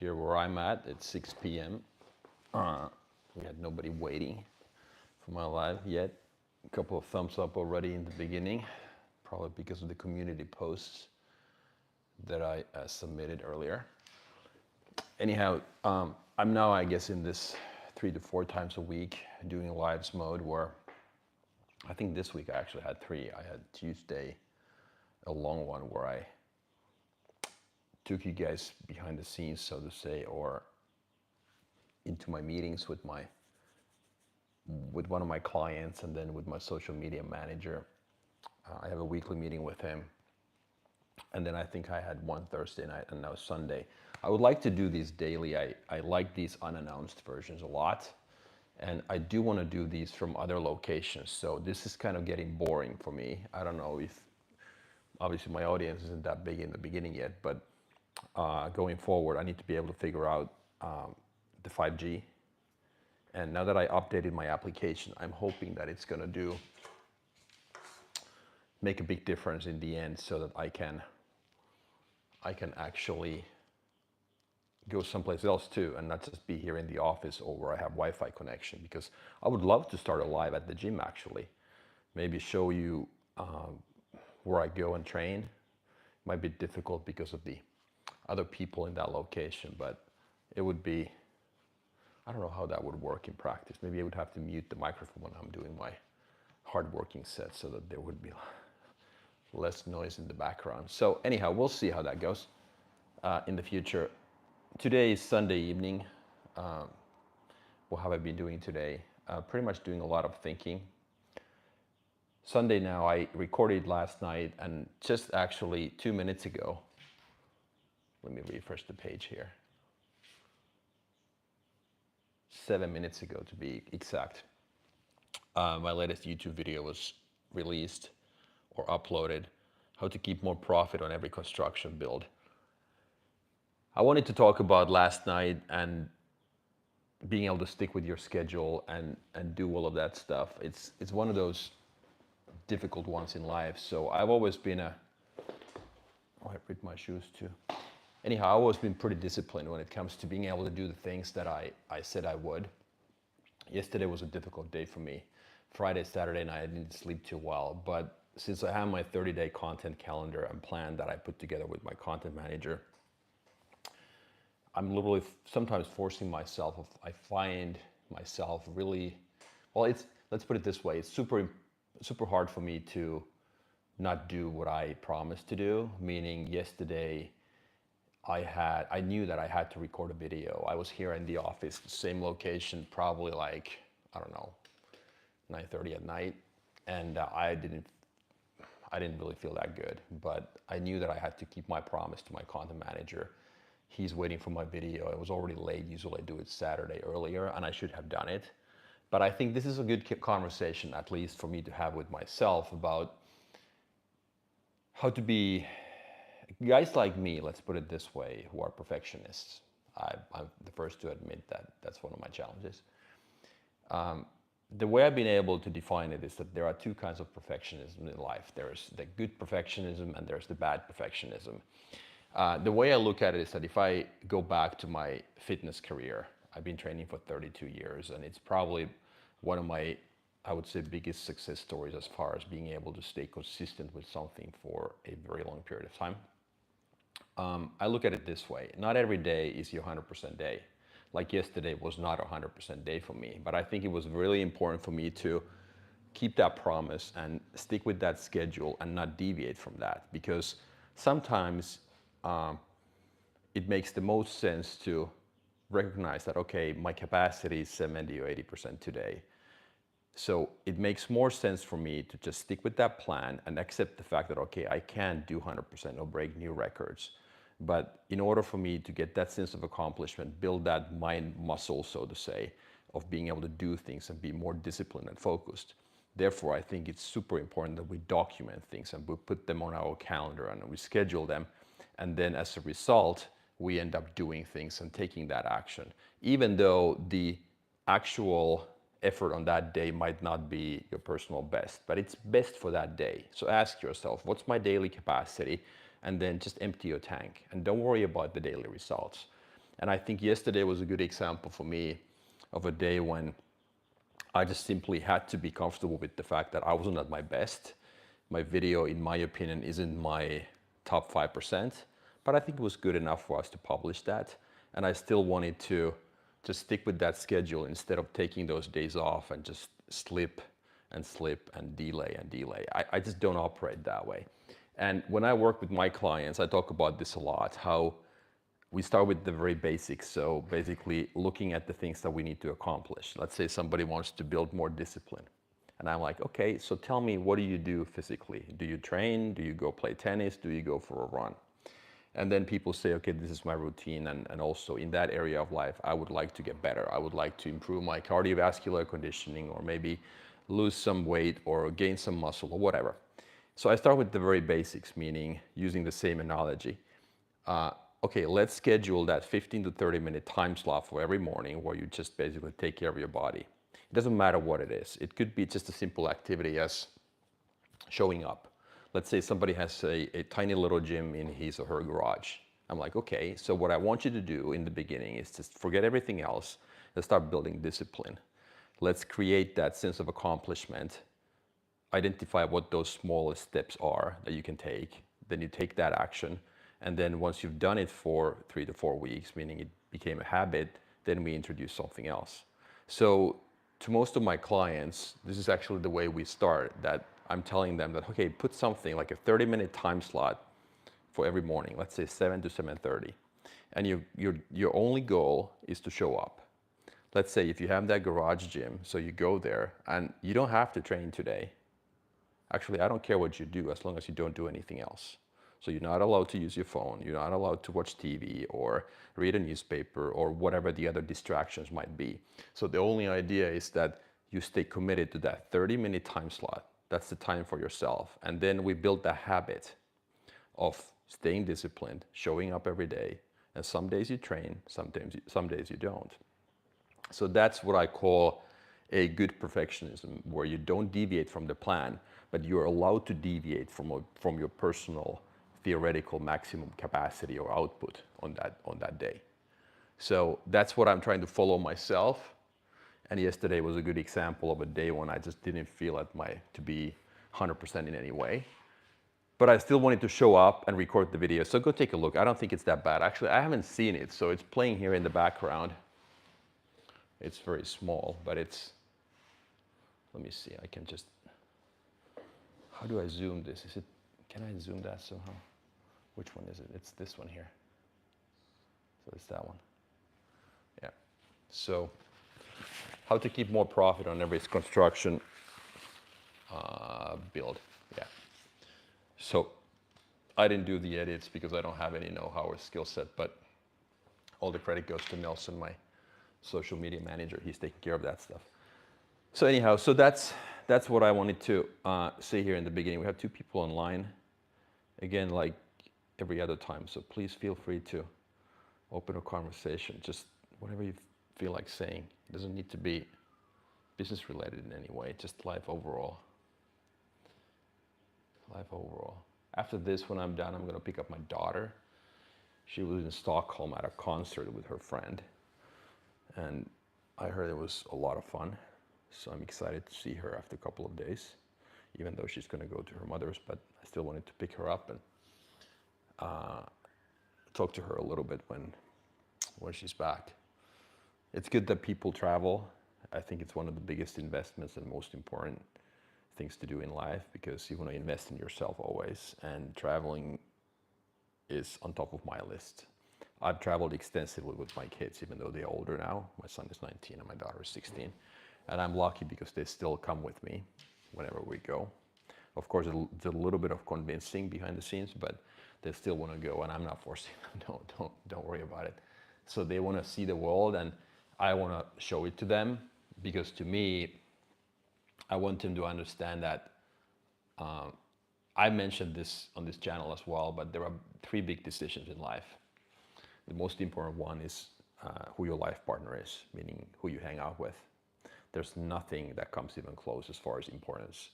Here where I'm at, it's 6 p.m. We had nobody waiting for my live yet. A couple of thumbs up already in the beginning, probably because of the community posts that I submitted earlier. Anyhow, I'm now, I guess, in this 3 to 4 times a week doing lives mode where I think this week I actually had 3. I had Tuesday, a long one where I took you guys behind the scenes, so to say, or into my meetings with one of my clients, and then with my social media manager. I have a weekly meeting with him, and then I think I had one Thursday night and now Sunday. I would like to do these daily. I like these unannounced versions a lot, and I do want to do these from other locations. So this is kind of getting boring for me. I don't know if, obviously my audience isn't that big in the beginning yet, but going forward, I need to be able to figure out the 5G. And now that I updated my application, I'm hoping that it's going to make a big difference in the end, so that I can actually go someplace else too, and not just be here in the office or where I have Wi-Fi connection. Because I would love to start a live at the gym, actually. Maybe show you where I go and train. It might be difficult because of the other people in that location, but it would be, I don't know how that would work in practice. Maybe I would have to mute the microphone when I'm doing my hard working set so that there would be less noise in the background. So anyhow, we'll see how that goes in the future. Today is Sunday evening. What have I been doing today? Pretty much doing a lot of thinking. Sunday now, I recorded last night, and just actually 2 minutes ago, let me refresh the page here. 7 minutes ago to be exact. My latest YouTube video was released or uploaded, how to keep more profit on every construction build. I wanted to talk about last night and being able to stick with your schedule and do all of that stuff. It's one of those difficult ones in life. So I've always been I ripped my shoes too. Anyhow, I've always been pretty disciplined when it comes to being able to do the things that I said I would. Yesterday was a difficult day for me. Friday, Saturday night, I didn't sleep too well, but since I have my 30-day content calendar and plan that I put together with my content manager, I'm literally sometimes forcing myself. I find myself really, well, let's put it this way, it's super hard for me to not do what I promised to do, meaning yesterday I knew that I had to record a video. I was here in the office, the same location, probably like, I don't know, 9:30 at night, and I didn't really feel that good, but I knew that I had to keep my promise to my content manager. He's waiting for my video. I was already late. Usually I do it Saturday earlier, and I should have done it. But I think this is a good conversation, at least for me to have with myself, about how to be guys like me, let's put it this way, who are perfectionists. I'm the first to admit that that's one of my challenges. The way I've been able to define it is that there are 2 kinds of perfectionism in life. There's the good perfectionism and there's the bad perfectionism. The way I look at it is that if I go back to my fitness career, I've been training for 32 years, and it's probably one of my, I would say, biggest success stories as far as being able to stay consistent with something for a very long period of time. I look at it this way. Not every day is your 100% day. Like yesterday was not a 100% day for me, but I think it was really important for me to keep that promise and stick with that schedule and not deviate from that, because sometimes it makes the most sense to recognize that, okay, my capacity is 70 or 80% today. So it makes more sense for me to just stick with that plan and accept the fact that, okay, I can't do 100% or break new records. But in order for me to get that sense of accomplishment, build that mind muscle, so to say, of being able to do things and be more disciplined and focused. Therefore, I think it's super important that we document things and we put them on our calendar and we schedule them. And then as a result, we end up doing things and taking that action, even though the actual effort on that day might not be your personal best, but it's best for that day. So ask yourself, what's my daily capacity? And then just empty your tank and don't worry about the daily results. And I think yesterday was a good example for me of a day when I just simply had to be comfortable with the fact that I wasn't at my best. My video, in my opinion, isn't my top 5%, but I think it was good enough for us to publish that. And I still wanted to just stick with that schedule instead of taking those days off and just slip and delay and delay. I just don't operate that way. And when I work with my clients, I talk about this a lot, how we start with the very basics. So basically looking at the things that we need to accomplish. Let's say somebody wants to build more discipline. And I'm like, okay, so tell me, what do you do physically? Do you train? Do you go play tennis? Do you go for a run? And then people say, okay, this is my routine. And also in that area of life, I would like to get better. I would like to improve my cardiovascular conditioning, or maybe lose some weight or gain some muscle or whatever. So I start with the very basics, meaning using the same analogy. Okay, let's schedule that 15 to 30 minute time slot for every morning where you just basically take care of your body. It doesn't matter what it is. It could be just a simple activity as showing up. Let's say somebody has a tiny little gym in his or her garage. I'm like, okay, so what I want you to do in the beginning is just forget everything else and start building discipline. Let's create that sense of accomplishment. Identify what those smallest steps are that you can take. Then you take that action. And then once you've done it for 3 to 4 weeks, meaning it became a habit, then we introduce something else. So to most of my clients, this is actually the way we start, that I'm telling them that, okay, put something like a 30-minute time slot for every morning, let's say 7 to 7:30. And your only goal is to show up. Let's say if you have that garage gym, so you go there and you don't have to train today. Actually, I don't care what you do as long as you don't do anything else. So you're not allowed to use your phone, you're not allowed to watch TV or read a newspaper or whatever the other distractions might be. So the only idea is that you stay committed to that 30-minute time slot. That's the time for yourself. And then we build the habit of staying disciplined, showing up every day. And some days you train, some days you don't. So that's what I call a good perfectionism, where you don't deviate from the plan, but you're allowed to deviate from your personal theoretical maximum capacity or output on that day. So that's what I'm trying to follow myself. And yesterday was a good example of a day when I just didn't feel to be 100% in any way. But I still wanted to show up and record the video. So go take a look. I don't think it's that bad. Actually, I haven't seen it, so it's playing here in the background. It's very small, but it's, let me see, I can just, how do I zoom this? Can I zoom that somehow? Which one is it? It's this one here. So it's that one. Yeah. So how to keep more profit on every construction build. Yeah. So I didn't do the edits because I don't have any know-how or skill set, but all the credit goes to Nelson, my social media manager. He's taking care of that stuff. So anyhow, so that's what I wanted to say here in the beginning. We have 2 people online, again, like every other time. So please feel free to open a conversation, just whatever you feel like saying. It doesn't need to be business related in any way, just life overall. Life overall. After this, when I'm done, I'm going to pick up my daughter. She was in Stockholm at a concert with her friend. And I heard it was a lot of fun. So I'm excited to see her after a couple of days, even though she's going to go to her mother's. But I still wanted to pick her up and talk to her a little bit when she's back. It's good that people travel. I think it's one of the biggest investments and most important things to do in life, because you want to invest in yourself always. And traveling is on top of my list. I've traveled extensively with my kids, even though they're older now. My son is 19 and my daughter is 16. And I'm lucky because they still come with me whenever we go. Of course, it's a little bit of convincing behind the scenes, but they still want to go, and I'm not forcing them. Don't worry about it. So they want to see the world, and I want to show it to them, because to me, I want them to understand that I mentioned this on this channel as well, but there are 3 big decisions in life. The most important one is who your life partner is, meaning who you hang out with. There's nothing that comes even close as far as importance.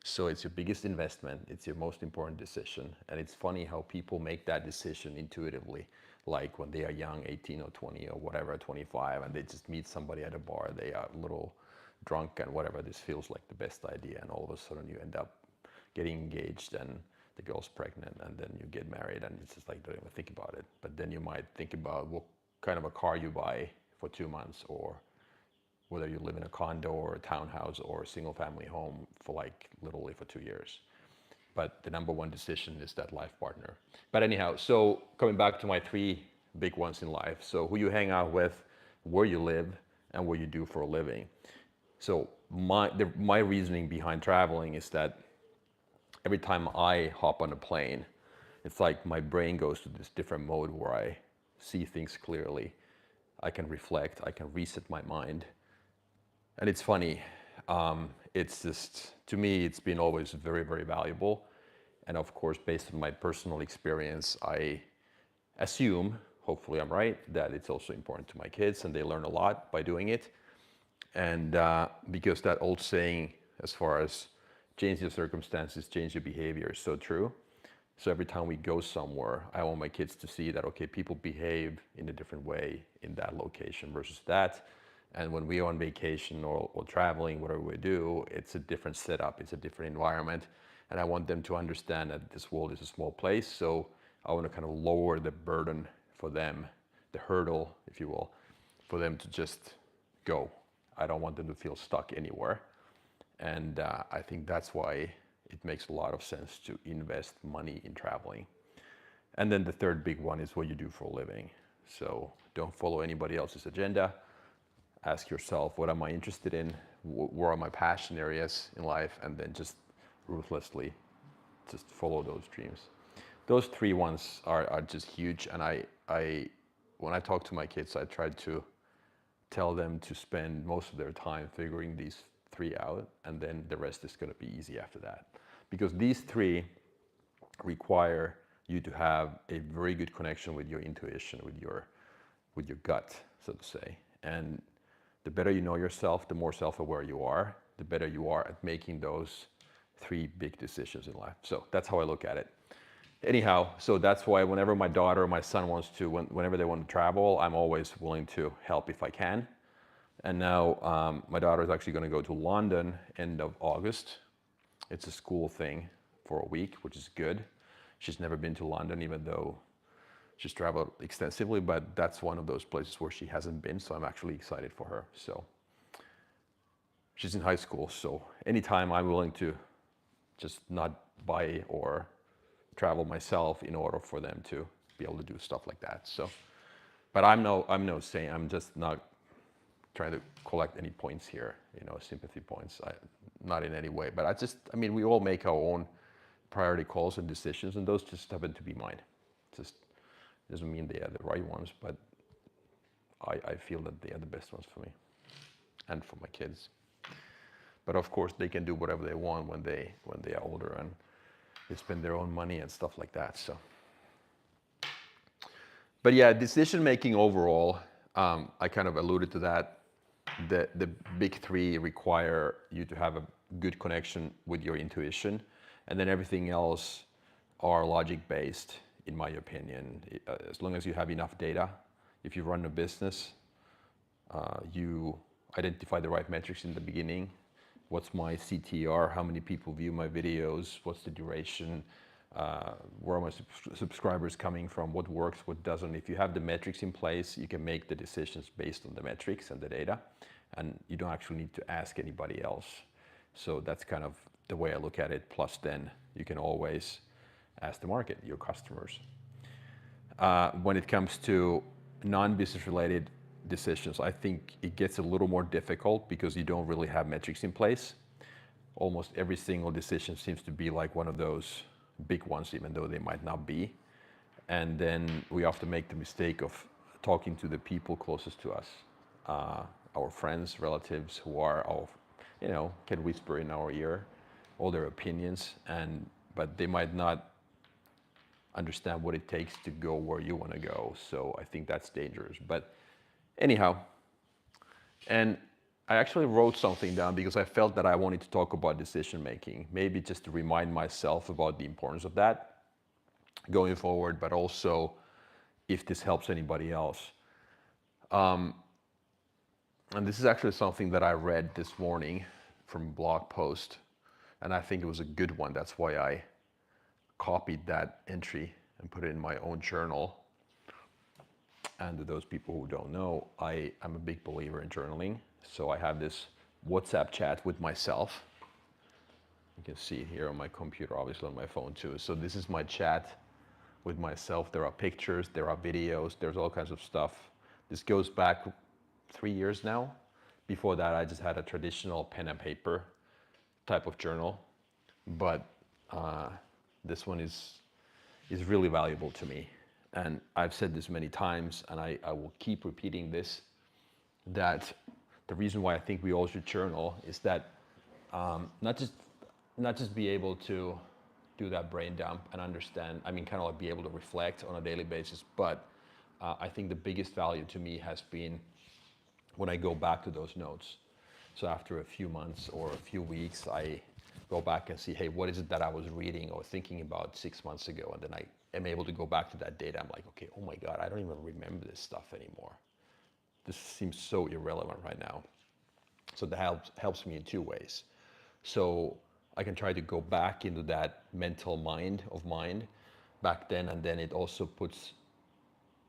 So it's your biggest investment, it's your most important decision. And it's funny how people make that decision intuitively. like when they are young, 18 or 20 or whatever, 25, and they just meet somebody at a bar, they are a little drunk and whatever, this feels like the best idea, and all of a sudden you end up getting engaged and the girl's pregnant, and then you get married, and it's just like, don't even think about it. But then you might think about what kind of a car you buy for 2 months, or whether you live in a condo or a townhouse or a single family home for like literally for 2 years. But the number one decision is that life partner. But anyhow, so coming back to my 3 big ones in life. So who you hang out with, where you live, and what you do for a living. So my reasoning behind traveling is that every time I hop on a plane, it's like my brain goes to this different mode where I see things clearly. I can reflect, I can reset my mind. And it's funny, it's just, to me, it's been always very, very valuable. And of course, based on my personal experience, I assume, hopefully I'm right, that it's also important to my kids and they learn a lot by doing it. And because that old saying, as far as change your circumstances, change your behavior, is so true. So every time we go somewhere, I want my kids to see that, okay, people behave in a different way in that location versus that. And when we are on vacation or traveling, whatever we do, it's a different setup, it's a different environment. And I want them to understand that this world is a small place. So I want to kind of lower the burden for them, the hurdle, if you will, for them to just go. I don't want them to feel stuck anywhere. And I think that's why it makes a lot of sense to invest money in traveling. And then the third big one is what you do for a living. So don't follow anybody else's agenda. Ask yourself, what am I interested in? Where are my passion areas in life? And then just ruthlessly just follow those dreams. Those 3 ones are just huge. And when I talk to my kids, I try to tell them to spend most of their time figuring these 3 out, and then the rest is going to be easy after that. Because these 3 require you to have a very good connection with your intuition, with your gut, so to say. And the better you know yourself, the more self-aware you are, the better you are at making those 3 big decisions in life. So that's how I look at it. Anyhow, so that's why whenever my daughter or my son wants to, whenever they want to travel, I'm always willing to help if I can. And now my daughter is actually going to go to London end of August. It's a school thing for a week, which is good. She's never been to London, even though she's traveled extensively, but that's one of those places where she hasn't been, so I'm actually excited for her. So she's in high school, so anytime I'm willing to just not buy or travel myself in order for them to be able to do stuff like that. So, but I'm no saint. I'm just not trying to collect any points here, sympathy points. Not in any way. But we all make our own priority calls and decisions, and those just happen to be mine. Just doesn't mean they are the right ones, but I feel that they are the best ones for me and for my kids. But of course, they can do whatever they want when they are older and they spend their own money and stuff like that. So, but yeah, decision making overall, I kind of alluded to that. The big 3 require you to have a good connection with your intuition, and then everything else are logic based, in my opinion. As long as you have enough data, if you run a business, you identify the right metrics in the beginning. What's my CTR? How many people view my videos? What's the duration? Where are my subscribers coming from? What works, what doesn't? If you have the metrics in place, you can make the decisions based on the metrics and the data, and you don't actually need to ask anybody else. So that's kind of the way I look at it. Plus, then you can always ask the market, your customers. When it comes to non-business related decisions, I think it gets a little more difficult because you don't really have metrics in place. Almost every single decision seems to be like one of those big ones, even though they might not be. And then we often make the mistake of talking to the people closest to us, our friends, relatives who are can whisper in our ear all their opinions, but they might not understand what it takes to go where you want to go. So I think that's dangerous. But anyhow, and I actually wrote something down because I felt that I wanted to talk about decision making, maybe just to remind myself about the importance of that going forward, but also if this helps anybody else. And this is actually something that I read this morning from a blog post, and I think it was a good one. That's why I copied that entry and put it in my own journal. And to those people who don't know, I'm a big believer in journaling. So I have this WhatsApp chat with myself. You can see it here on my computer, obviously on my phone too. So this is my chat with myself. There are pictures, there are videos, there's all kinds of stuff. This goes back 3 years now. Before that, I just had a traditional pen and paper type of journal. But this one is really valuable to me. And I've said this many times, and I will keep repeating this, that the reason why I think we all should journal is that not just be able to do that brain dump and understand, I mean, kind of like be able to reflect on a daily basis, but I think the biggest value to me has been when I go back to those notes. So after a few months or a few weeks, I go back and see, hey, what is it that I was reading or thinking about 6 months ago? And then I am able to go back to that data. I'm like, okay, oh my God, I don't even remember this stuff anymore. This seems so irrelevant right now. So that helps me in two ways. So I can try to go back into that mental mind of mine back then, and then it also puts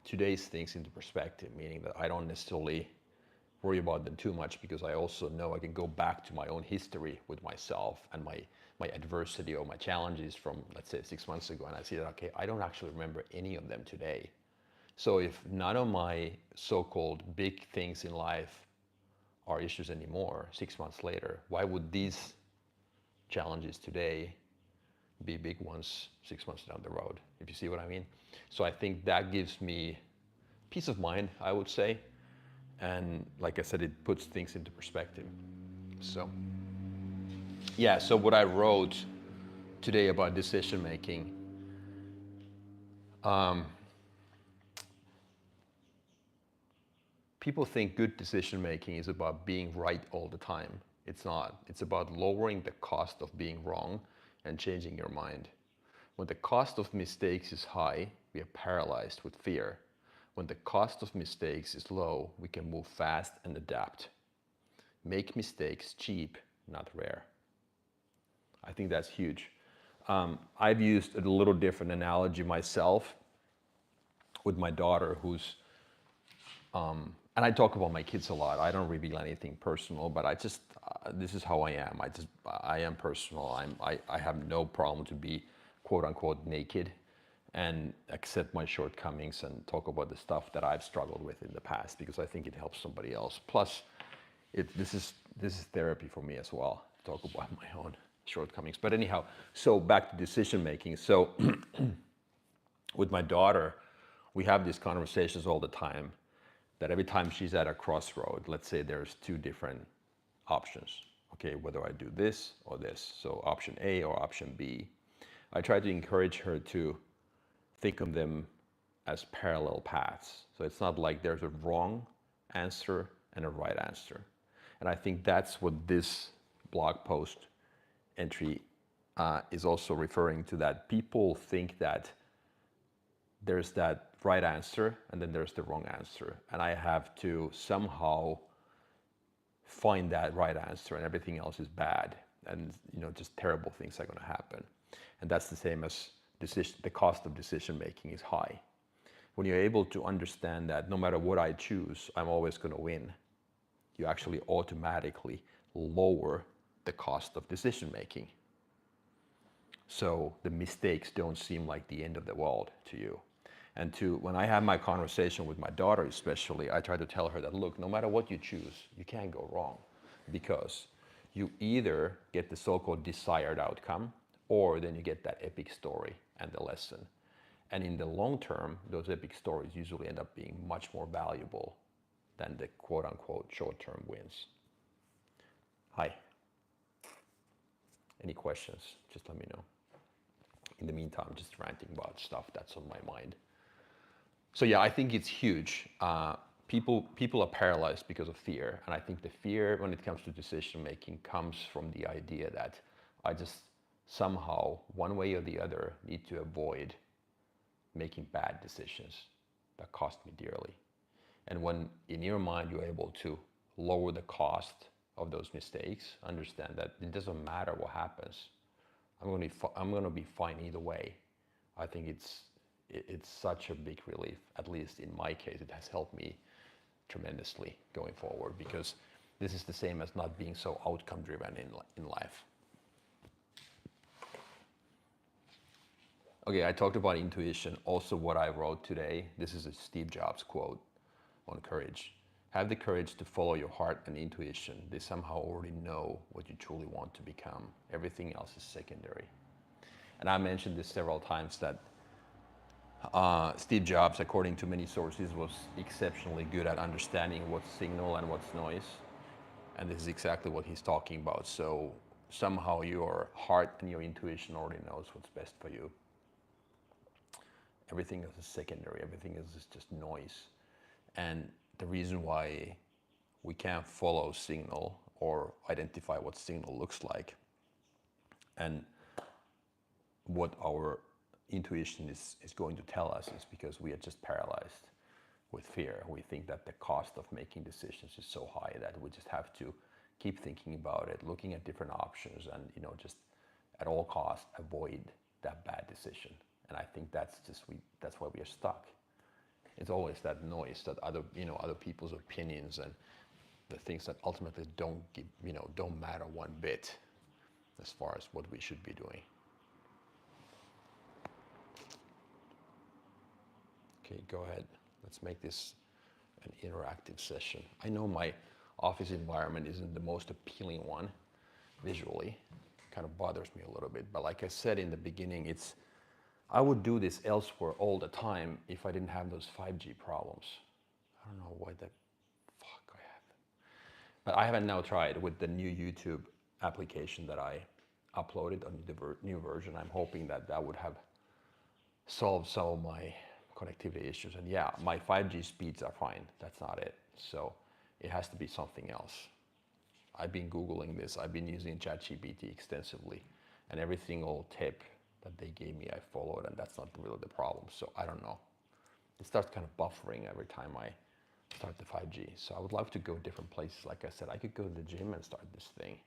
today's things into perspective, meaning that I don't necessarily worry about them too much, because I also know I can go back to my own history with myself and my adversity or my challenges from, let's say, 6 months ago, and I see that, okay, I don't actually remember any of them today. So if none of my so-called big things in life are issues anymore 6 months later, why would these challenges today be big ones 6 months down the road, if you see what I mean? So I think that gives me peace of mind, I would say. And like I said, it puts things into perspective. So yeah, so what I wrote today about decision making, people think good decision making is about being right all the time. It's not. It's about lowering the cost of being wrong and changing your mind. When the cost of mistakes is high, we are paralyzed with fear. When the cost of mistakes is low, we can move fast and adapt. Make mistakes cheap, not rare. I think that's huge. I've used a little different analogy myself with my daughter, who's, and I talk about my kids a lot. I don't reveal anything personal, but I just, this is how I am. I am personal. I have no problem to be quote unquote naked and accept my shortcomings and talk about the stuff that I've struggled with in the past, because I think it helps somebody else. Plus, this is therapy for me as well, to talk about my own shortcomings. But anyhow, so back to decision making. So with my daughter, we have these conversations all the time, that every time she's at a crossroad, let's say there's two different options, okay, whether I do this or this, so option A or option B, I try to encourage her to think of them as parallel paths. So it's not like there's a wrong answer and a right answer. And I think that's what this blog post entry is also referring to, that people think that there's that right answer and then there's the wrong answer. And I have to somehow find that right answer, and everything else is bad. And just terrible things are going to happen. And that's the same as the cost of decision making is high. When you're able to understand that no matter what I choose, I'm always going to win, you actually automatically lower the cost of decision making. So the mistakes don't seem like the end of the world to you. And when I have my conversation with my daughter especially, I try to tell her that, look, no matter what you choose, you can't go wrong, because you either get the so-called desired outcome, or then you get that epic story and the lesson. And in the long term, those epic stories usually end up being much more valuable than the quote unquote short-term wins. Hi. Any questions? Just let me know. In the meantime, I'm just ranting about stuff that's on my mind. So yeah, I think it's huge. People are paralyzed because of fear. And I think the fear when it comes to decision making comes from the idea that I just somehow, one way or the other, need to avoid making bad decisions. that cost me dearly. And when in your mind you're able to lower the cost of those mistakes, understand that it doesn't matter what happens. I'm going to be fine either way. I think it's such a big relief. At least in my case, it has helped me tremendously going forward, because this is the same as not being so outcome driven in life. Okay, I talked about intuition. Also, what I wrote today, this is a Steve Jobs quote on courage. Have the courage to follow your heart and intuition. They somehow already know what you truly want to become. Everything else is secondary. And I mentioned this several times that Steve Jobs, according to many sources, was exceptionally good at understanding what's signal and what's noise. And this is exactly what he's talking about. So somehow your heart and your intuition already knows what's best for you. Everything else is secondary. Everything else is just noise. And the reason why we can't follow signal or identify what signal looks like and what our intuition is going to tell us is because we are just paralyzed with fear. We think that the cost of making decisions is so high that we just have to keep thinking about it, looking at different options, and just at all costs avoid that bad decision. And I think that's why we are stuck. It's always that noise, that other people's opinions and the things that ultimately don't matter one bit as far as what we should be doing. Okay, go ahead. Let's make this an interactive session. I know my office environment isn't the most appealing one visually. It kind of bothers me a little bit, but like I said in the beginning, I would do this elsewhere all the time if I didn't have those 5G problems. I don't know why the fuck I have. But I haven't now tried with the new YouTube application that I uploaded on the new version. I'm hoping that would have solved some of my connectivity issues. And yeah, my 5G speeds are fine. That's not it. So it has to be something else. I've been Googling this. I've been using ChatGPT extensively, and every single tip that they gave me, I followed, and that's not really the problem. So I don't know. It starts kind of buffering every time I start the 5G. So I would love to go different places. Like I said, I could go to the gym and start this thing.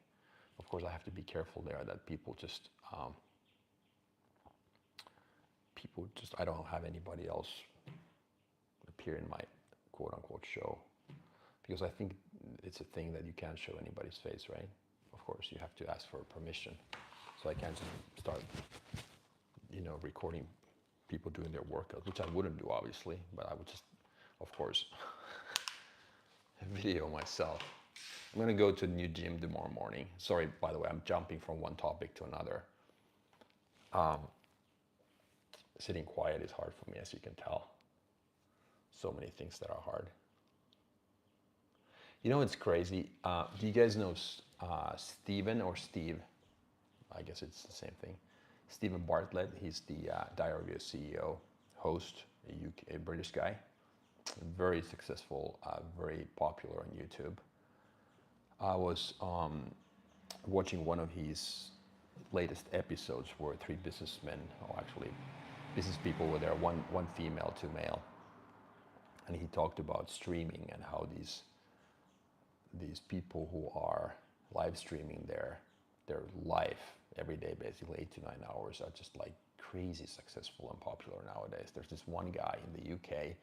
Of course, I have to be careful there that people just, I don't have anybody else appear in my quote unquote show, because I think it's a thing that you can't show anybody's face, right? Of course, you have to ask for permission. So I can't just start, recording people doing their workouts, which I wouldn't do, obviously, but I would just, of course, video myself. I'm gonna go to a new gym tomorrow morning. Sorry, by the way, I'm jumping from one topic to another. Sitting quiet is hard for me, as you can tell. So many things that are hard. It's crazy. Do you guys know Steven or Steve? I guess it's the same thing. Stephen Bartlett, he's the Diary of a CEO host, a British guy. Very successful, very popular on YouTube. I was watching one of his latest episodes where three businessmen, or actually business people were there, one female, two male. And he talked about streaming and how these people who are live streaming their life every day, basically 8 to 9 hours, are just like crazy successful and popular nowadays. There's this one guy in the UK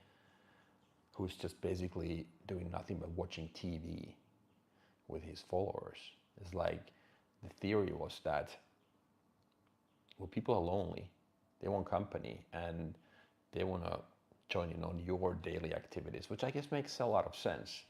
who's just basically doing nothing but watching TV with his followers. It's like the theory was that, well, people are lonely, they want company, and they want to join in on your daily activities, which I guess makes a lot of sense.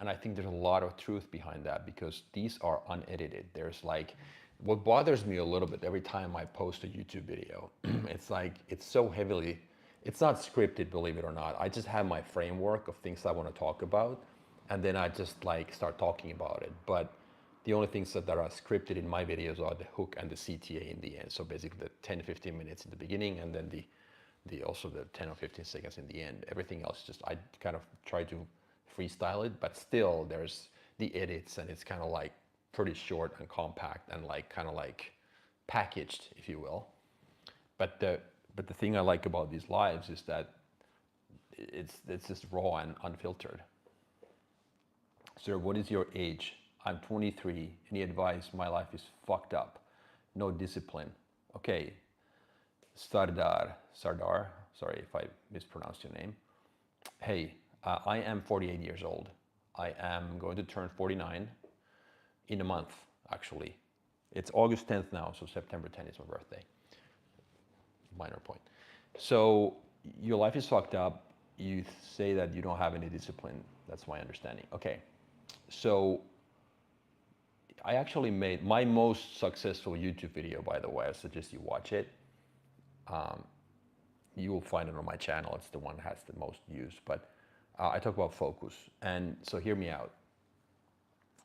And I think there's a lot of truth behind that, because these are unedited. There's like, what bothers me a little bit every time I post a YouTube video, it's like, it's so heavily, it's not scripted, believe it or not. I just have my framework of things I want to talk about, and then I just like start talking about it. But the only things that are scripted in my videos are the hook and the CTA in the end. So basically the 10-15 minutes in the beginning, and then also the 10 or 15 seconds in the end. Everything else, just I kind of try to freestyle it, but still there's the edits, and it's kind of like pretty short and compact and like kind of like packaged, if you will. But the thing I like about these lives is that it's just raw and unfiltered. Sir, what is your age? I'm 23. Any advice? My life is fucked up. No discipline. Okay, Sardar, sorry if I mispronounced your name. Hey, I am 48 years old. I am going to turn 49 in a month, actually. It's August 10th now, so September 10th is my birthday. Minor point. So your life is fucked up. You say that you don't have any discipline. That's my understanding. Okay, so I actually made my most successful YouTube video, by the way. I suggest you watch it. You will find it on my channel. It's the one that has the most views. But I talk about focus. And so hear me out.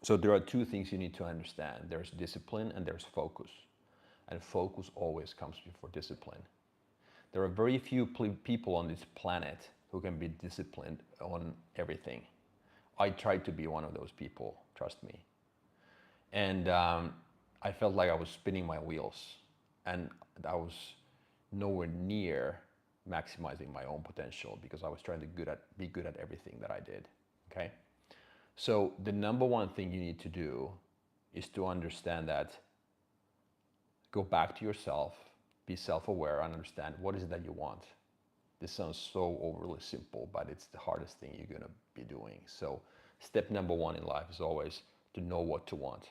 So there are two things you need to understand. There's discipline and there's focus. And focus always comes before discipline. There are very few people on this planet who can be disciplined on everything. I tried to be one of those people, trust me. And I felt like I was spinning my wheels and I was nowhere near maximizing my own potential because I was trying to be good at everything that I did, okay? So the number one thing you need to do is to understand that, go back to yourself, be self-aware and understand what is it that you want. This sounds so overly simple, but it's the hardest thing you're gonna be doing. So step number one in life is always to know what to want,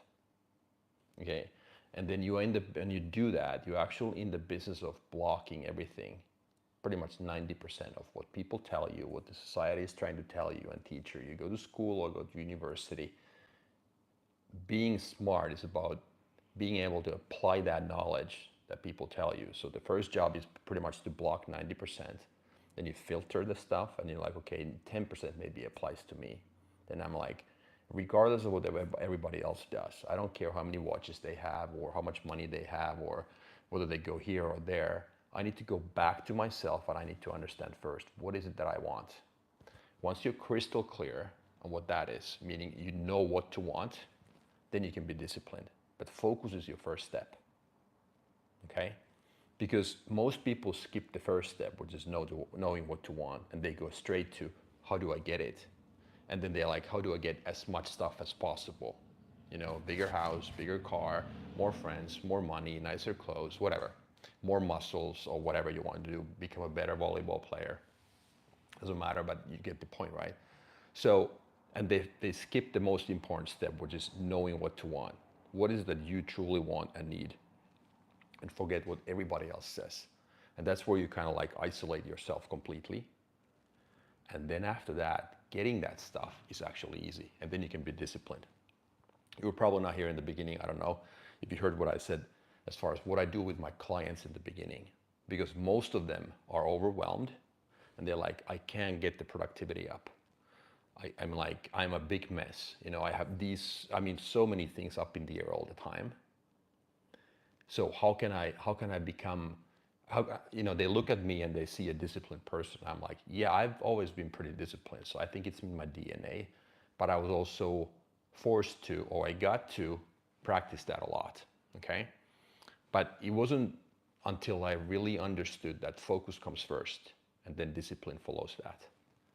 okay? And then you end up, and you do that, you're actually in the business of blocking everything, pretty much 90% of what people tell you, what the society is trying to tell you and teach you. You go to school or go to university. Being smart is about being able to apply that knowledge that people tell you. So the first job is pretty much to block 90%. Then you filter the stuff and you're like, okay, 10% maybe applies to me. Then I'm like, regardless of what everybody else does, I don't care how many watches they have or how much money they have or whether they go here or there. I need to go back to myself and I need to understand first, what is it that I want? Once you're crystal clear on what that is, meaning you know what to want, then you can be disciplined. But focus is your first step, okay? Because most people skip the first step, which is knowing what to want, and they go straight to, how do I get it? And then they're like, how do I get as much stuff as possible? You know, bigger house, bigger car, more friends, more money, nicer clothes, whatever. More muscles or whatever you want to do, become a better volleyball player. Doesn't matter, but you get the point, right? So, and they skip the most important step, which is knowing what to want. What is it that you truly want and need? And forget what everybody else says. And that's where you kind of like isolate yourself completely. And then after that, getting that stuff is actually easy. And then you can be disciplined. You were probably not here in the beginning. I don't know if you heard what I said as far as what I do with my clients in the beginning. Because most of them are overwhelmed and they're like, I can't get the productivity up. I'm like, I'm a big mess. You know, I have so many things up in the air all the time. So how can I become, they look at me and they see a disciplined person. I'm like, yeah, I've always been pretty disciplined. So I think it's in my DNA, but I was also forced to, or I got to practice that a lot, okay? But it wasn't until I really understood that focus comes first and then discipline follows that,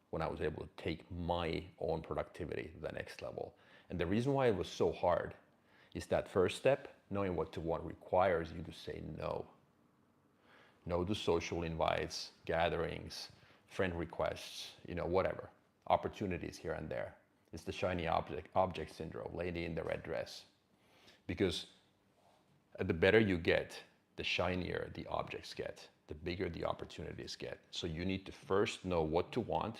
when I was able to take my own productivity to the next level. And the reason why it was so hard is that first step, knowing what to want, requires you to say no. No to social invites, gatherings, friend requests, whatever. Opportunities here and there. It's the shiny object syndrome, lady in the red dress. Because the better you get, the shinier the objects get, the bigger the opportunities get. So you need to first know what to want,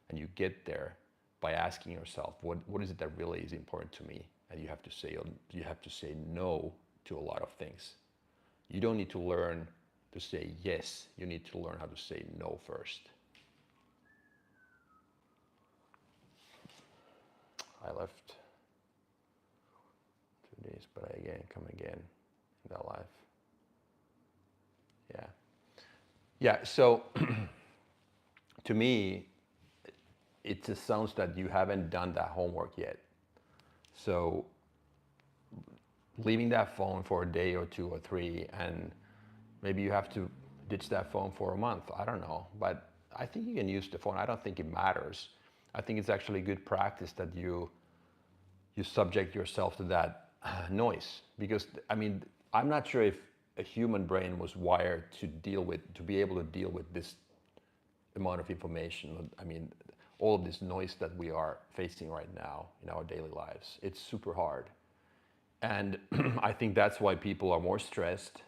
and you get there by asking yourself, what is it that really is important to me? And you have to say no to a lot of things. You don't need to learn to say yes. You need to learn how to say no first. I left 2 days, but I come again in that life. Yeah. Yeah, so to me, it just sounds that you haven't done that homework yet. So leaving that phone for a day or 2 or 3, and maybe you have to ditch that phone for a month. I don't know, but I think you can use the phone. I don't think it matters. I think it's actually good practice that you subject yourself to that noise, because I mean, I'm not sure if a human brain was wired to be able to deal with this amount of information. I mean, all of this noise that we are facing right now in our daily lives. It's super hard. And I think that's why people are more stressed,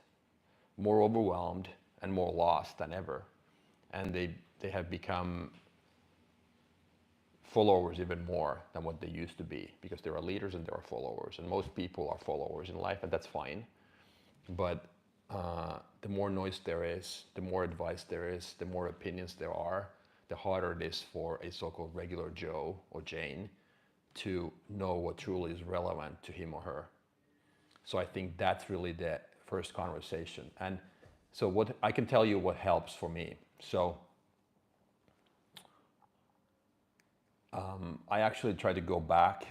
more overwhelmed, and more lost than ever. And they have become followers even more than what they used to be, because there are leaders and there are followers. And most people are followers in life, and that's fine. But the more noise there is, the more advice there is, the more opinions there are, the harder it is for a so-called regular Joe or Jane to know what truly is relevant to him or her. So I think that's really the first conversation. And so what I can tell you what helps for me. So I actually try to go back.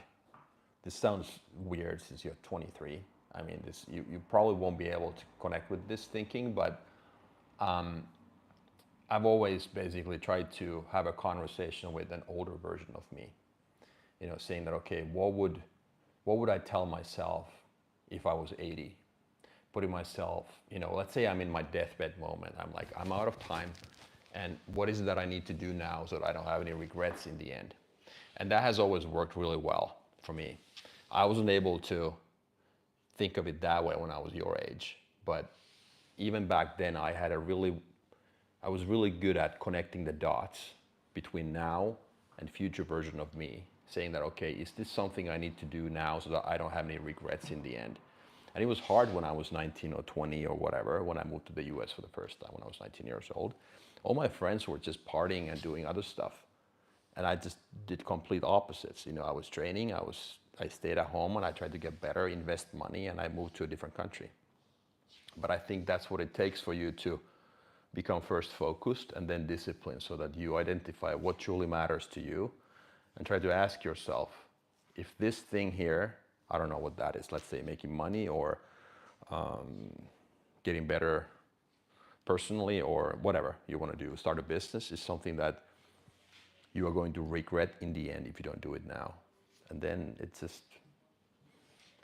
This sounds weird since you're 23. I mean, you probably won't be able to connect with this thinking, but I've always basically tried to have a conversation with an older version of me. You know, saying that, okay, what would I tell myself if I was 80? Putting myself, you know, let's say I'm in my deathbed moment. I'm like, I'm out of time, and what is it that I need to do now so that I don't have any regrets in the end? And that has always worked really well for me. I wasn't able to think of it that way when I was your age, but even back then I was really good at connecting the dots between now and future version of me, saying that, okay, is this something I need to do now so that I don't have any regrets in the end? And it was hard when I was 19 or 20 or whatever, when I moved to the US for the first time when I was 19 years old. All my friends were just partying and doing other stuff. And I just did complete opposites. You know, I was training, I stayed at home and I tried to get better, invest money, and I moved to a different country. But I think that's what it takes for you to become first focused and then disciplined, so that you identify what truly matters to you and try to ask yourself, if this thing here, I don't know what that is, let's say making money or getting better personally or whatever you want to do, start a business, is something that you are going to regret in the end if you don't do it now. And then it's just,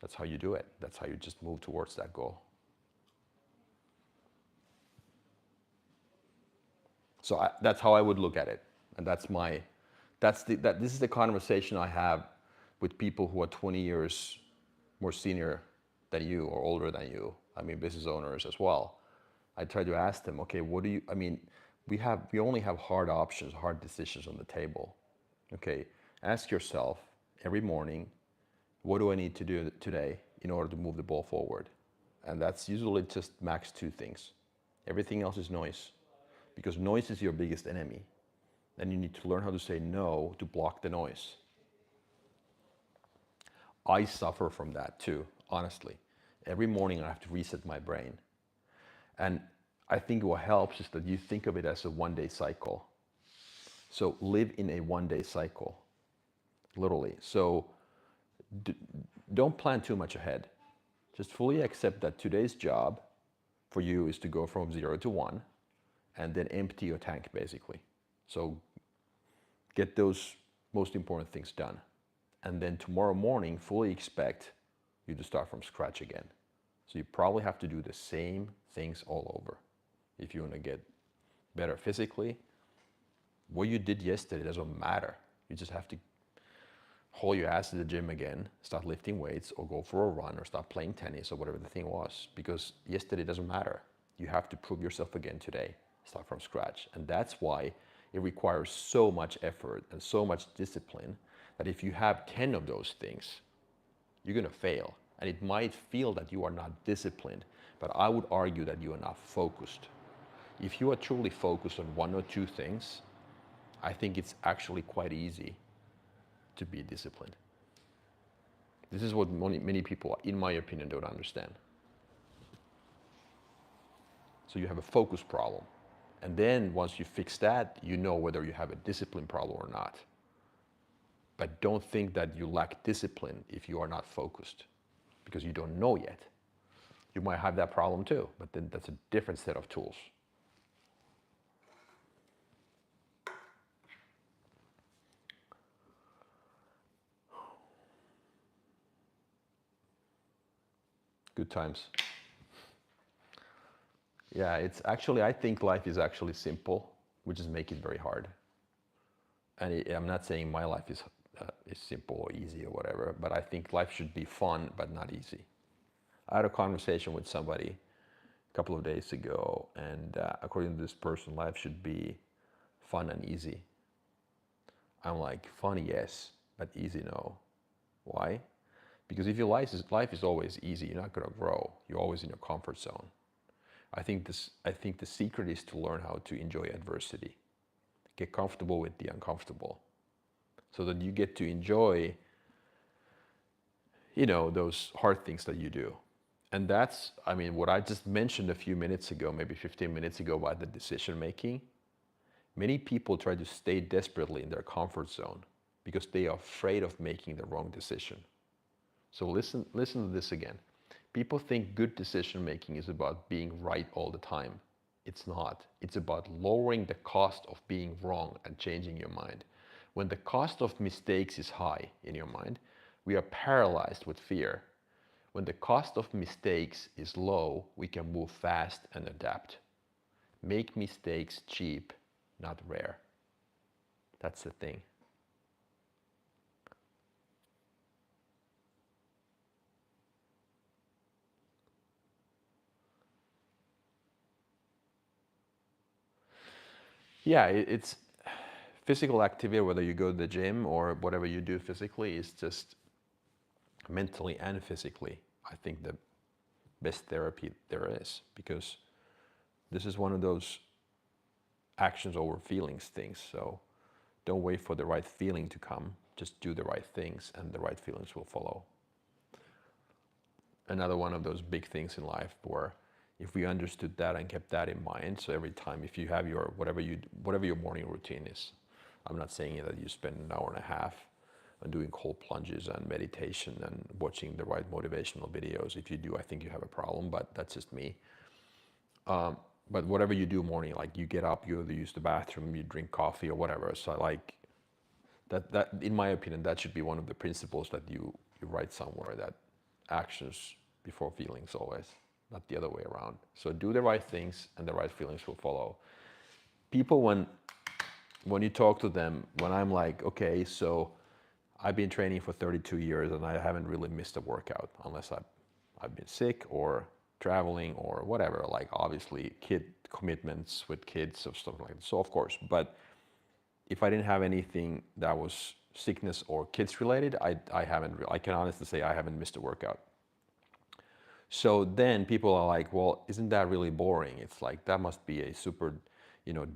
that's how you do it. That's how you just move towards that goal. So that's how I would look at it. And this is the conversation I have with people who are 20 years more senior than you or older than you. I mean, business owners as well. I try to ask them, okay, we only have hard options, hard decisions on the table. Okay, ask yourself every morning, what do I need to do today in order to move the ball forward? And that's usually just max 2 things. Everything else is noise, because noise is your biggest enemy. And you need to learn how to say no to block the noise. I suffer from that too, honestly. Every morning I have to reset my brain. And I think what helps is that you think of it as a 1-day cycle. So live in a 1-day cycle, literally. So don't plan too much ahead. Just fully accept that today's job for you is to go from 0 to 1 and then empty your tank, basically. So get those most important things done. And then tomorrow morning, fully expect you to start from scratch again. So you probably have to do the same things all over. If you want to get better physically, what you did yesterday doesn't matter. You just have to haul your ass to the gym again, start lifting weights, or go for a run, or start playing tennis, or whatever the thing was. Because yesterday doesn't matter. You have to prove yourself again today. Start from scratch. And that's why it requires so much effort and so much discipline that if you have 10 of those things, you're going to fail. And it might feel that you are not disciplined, but I would argue that you are not focused. If you are truly focused on 1 or 2 things, I think it's actually quite easy to be disciplined. This is what many people, in my opinion, don't understand. So you have a focus problem. And then once you fix that, you know whether you have a discipline problem or not. But don't think that you lack discipline if you are not focused, because you don't know yet. You might have that problem too, but then that's a different set of tools. Good times. Yeah, it's actually, I think life is actually simple. We just make it very hard. And I'm not saying my life is simple or easy or whatever, but I think life should be fun, but not easy. I had a conversation with somebody a couple of days ago, and according to this person, life should be fun and easy. I'm like, fun, yes, but easy, no. Why? Because if your life is always easy, you're not going to grow. You're always in your comfort zone. I think the secret is to learn how to enjoy adversity. Get comfortable with the uncomfortable so that you get to enjoy, those hard things that you do. And that's, I mean, what I just mentioned a few minutes ago, maybe 15 minutes ago, about the decision making. Many people try to stay desperately in their comfort zone because they are afraid of making the wrong decision. So listen to this again. People think good decision making is about being right all the time. It's not. It's about lowering the cost of being wrong and changing your mind. When the cost of mistakes is high in your mind, we are paralyzed with fear. When the cost of mistakes is low, we can move fast and adapt. Make mistakes cheap, not rare. That's the thing. Yeah, it's physical activity, whether you go to the gym or whatever you do physically, is just mentally and physically, I think, the best therapy there is, because this is one of those actions over feelings things. So don't wait for the right feeling to come. Just do the right things and the right feelings will follow. Another one of those big things in life where if we understood that and kept that in mind, so every time if you have your whatever your morning routine is, I'm not saying that you spend an hour and a half on doing cold plunges and meditation and watching the right motivational videos. If you do, I think you have a problem, but that's just me. But whatever you do morning, like you get up, you either use the bathroom, you drink coffee or whatever. So like that in my opinion, that should be one of the principles that you write somewhere, that actions before feelings always, not the other way around. So do the right things and the right feelings will follow. People, when you talk to them, when I'm like, okay, so I've been training for 32 years and I haven't really missed a workout unless I've been sick or traveling or whatever, like obviously kid commitments with kids or stuff like that. So of course, but if I didn't have anything that was sickness or kids related, I can honestly say I haven't missed a workout. So then people are like, well, isn't that really boring? It's like, that must be a super,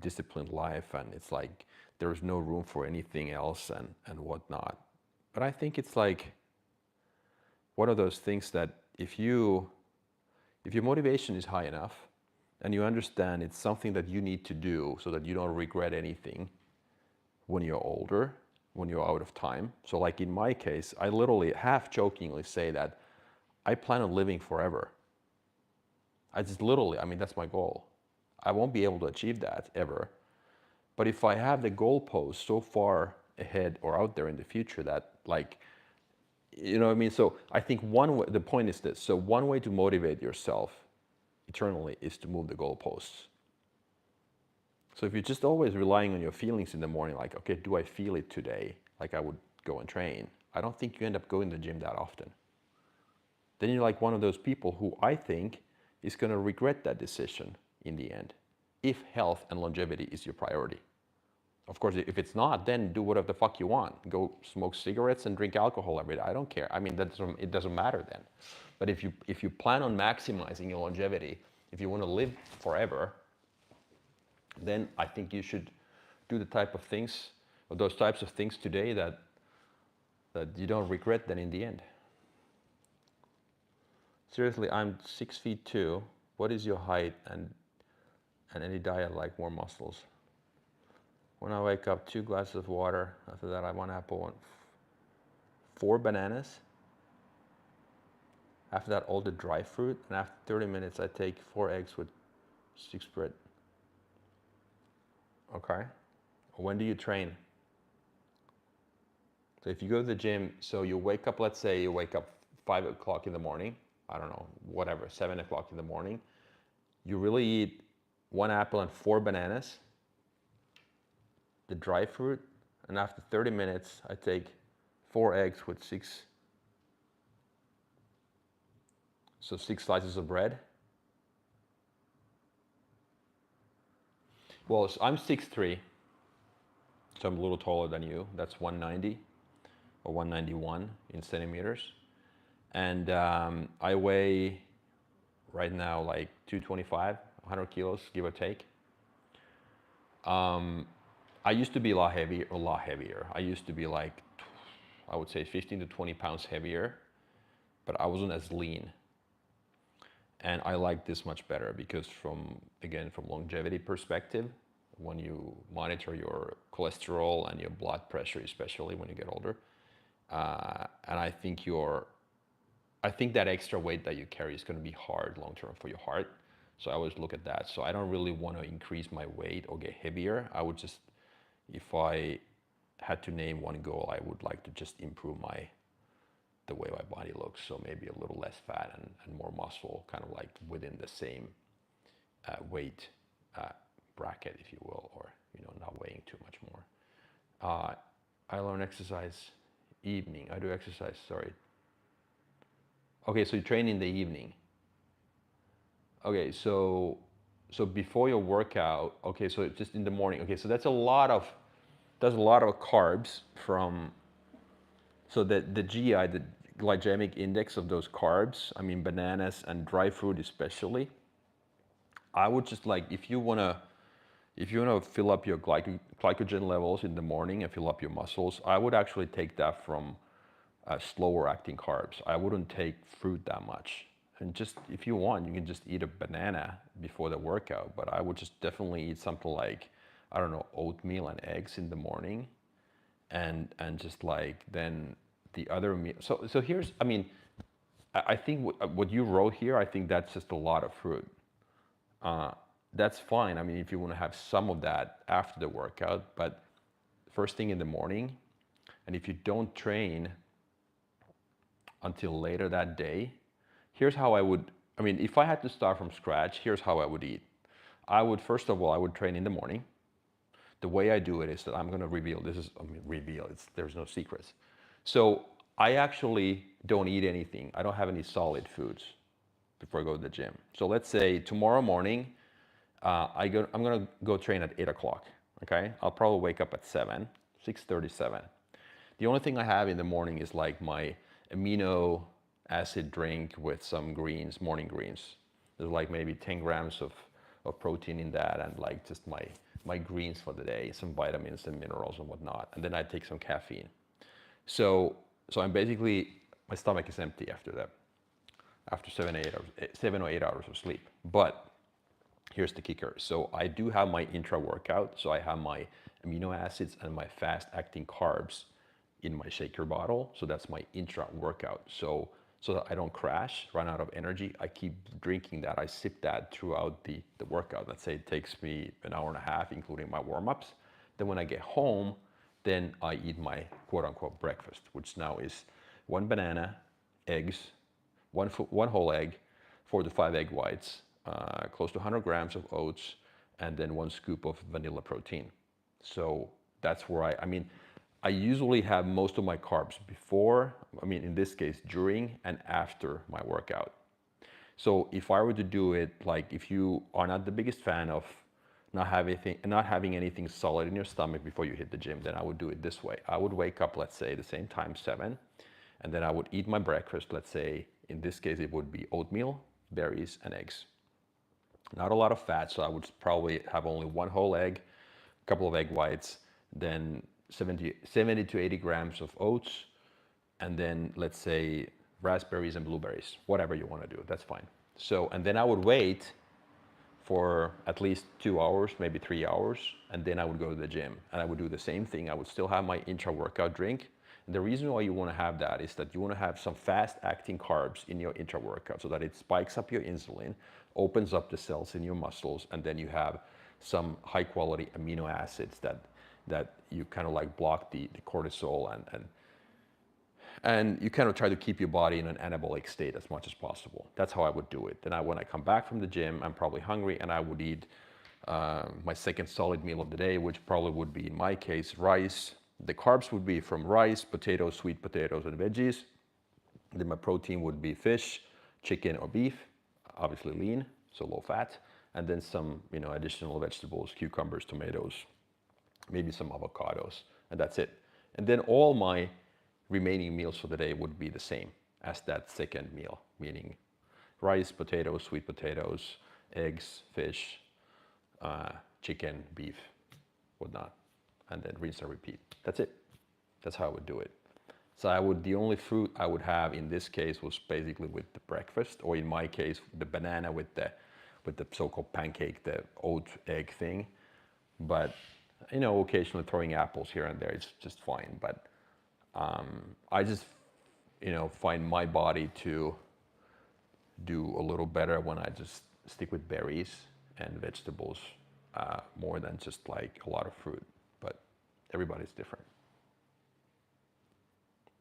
disciplined life. And it's like, there's no room for anything else and whatnot. But I think it's like one of those things that if your motivation is high enough and you understand it's something that you need to do so that you don't regret anything when you're older, when you're out of time. So like in my case, I literally half jokingly say that I plan on living forever. I just literally, I mean, that's my goal. I won't be able to achieve that ever. But if I have the goalpost so far ahead or out there in the future that like, you know what I mean? So I think the point is this. So one way to motivate yourself eternally is to move the goalposts. So if you're just always relying on your feelings in the morning, like, okay, do I feel it today? Like I would go and train. I don't think you end up going to the gym that often. Then you're like one of those people who I think is going to regret that decision in the end, if health and longevity is your priority. Of course, if it's not, then do whatever the fuck you want. Go smoke cigarettes and drink alcohol every day. I don't care. I mean, it doesn't matter then. But if you plan on maximizing your longevity, if you want to live forever, then I think you should do the type of things, or those types of things today that you don't regret then in the end. Seriously, I'm 6'2". What is your height and any diet like more muscles? When I wake up, 2 glasses of water. After that, I 1 apple, 4 bananas. After that, all the dry fruit. And after 30 minutes, I take 4 eggs with 6 bread. Okay. When do you train? So if you go to the gym, so you wake up, let's say you wake up 5 o'clock in the morning. I don't know, whatever, 7 o'clock in the morning, you really eat 1 apple and 4 bananas, the dry fruit, and after 30 minutes, I take 4 eggs with six slices of bread. Well, so I'm 6'3", so I'm a little taller than you. That's 190 or 191 in centimeters. And I weigh right now like 225, 100 kilos, give or take. I used to be a lot heavier. I used to be like, I would say 15 to 20 pounds heavier, but I wasn't as lean. And I like this much better because from longevity perspective, when you monitor your cholesterol and your blood pressure, especially when you get older, and I think that extra weight that you carry is going to be hard long term for your heart. So I always look at that. So I don't really want to increase my weight or get heavier. I would just, if I had to name one goal, I would like to just improve the way my body looks. So maybe a little less fat and more muscle, kind of like within the same weight bracket, if you will, or not weighing too much more. I learn exercise evening. I do exercise. Sorry. Okay, so you train in the evening. Okay, so before your workout. Okay, so just in the morning. Okay, so that's a lot of carbs from. So the GI, the glycemic index of those carbs. I mean, bananas and dry fruit especially. I would just like, if you wanna fill up your glycogen levels in the morning and fill up your muscles, I would actually take that from slower acting carbs. I wouldn't take fruit that much. And just, if you want, you can just eat a banana before the workout, but I would just definitely eat something like, I don't know, oatmeal and eggs in the morning, and just like then the other meal. So here's, I mean, I think what you wrote here, I think that's just a lot of fruit. That's fine. I mean, if you want to have some of that after the workout, but first thing in the morning, and if you don't train until later that day, here's how I would, I mean, if I had to start from scratch, here's how I would eat. I would, first of all, I would train in the morning. The way I do it is that I'm going to reveal, there's no secrets. So I actually don't eat anything. I don't have any solid foods before I go to the gym. So let's say tomorrow morning, I'm going to go train at 8 o'clock, okay? I'll probably wake up at 6:37. The only thing I have in the morning is like my amino acid drink with some greens, morning greens. There's like maybe 10 grams of protein in that, and like just my greens for the day, some vitamins and minerals and whatnot. And then I take some caffeine. So I'm basically, my stomach is empty after that, after 7 or 8 hours of sleep. But here's the kicker. So I do have my intra workout. So I have my amino acids and my fast acting carbs in my shaker bottle. So that's my intra workout. So that I don't crash, run out of energy, I keep drinking that. I sip that throughout the workout. Let's say it takes me an hour and a half, including my warm-ups. Then when I get home, then I eat my quote unquote breakfast, which now is 1 banana, eggs, one whole egg, 4 to 5 egg whites, close to 100 grams of oats, and then 1 scoop of vanilla protein. So that's where I usually have most of my carbs before, in this case, during and after my workout. So if I were to do it, like if you are not the biggest fan of not having anything solid in your stomach before you hit the gym, then I would do it this way. I would wake up, let's say, the same time, 7, and then I would eat my breakfast. Let's say, in this case, it would be oatmeal, berries, and eggs. Not a lot of fat, so I would probably have only 1 whole egg, a couple of egg whites, then 70 to 80 grams of oats, and then let's say raspberries and blueberries, whatever you want to do, that's fine. So, and then I would wait for at least 2 hours, maybe 3 hours, and then I would go to the gym and I would do the same thing. I would still have my intra-workout drink. And the reason why you want to have that is that you want to have some fast-acting carbs in your intra-workout so that it spikes up your insulin, opens up the cells in your muscles, and then you have some high-quality amino acids that you kind of like block the cortisol and And you kind of try to keep your body in an anabolic state as much as possible. That's how I would do it. Then when I come back from the gym, I'm probably hungry, and I would eat my second solid meal of the day, which probably would be, in my case, rice. The carbs would be from rice, potatoes, sweet potatoes, and veggies. Then my protein would be fish, chicken, or beef, obviously lean, so low fat, and then some, additional vegetables, cucumbers, tomatoes, maybe some avocados, and that's it. And then all my remaining meals for the day would be the same as that second meal, meaning rice, potatoes, sweet potatoes, eggs, fish, chicken, beef, whatnot, and then rinse and repeat. That's it. That's how I would do it. So the only fruit I would have in this case was basically with the breakfast, or in my case, the banana with the so-called pancake, the oat egg thing. But occasionally throwing apples here and there, it's just fine. But I just find my body to do a little better when I just stick with berries and vegetables more than just like a lot of fruit. But everybody's different.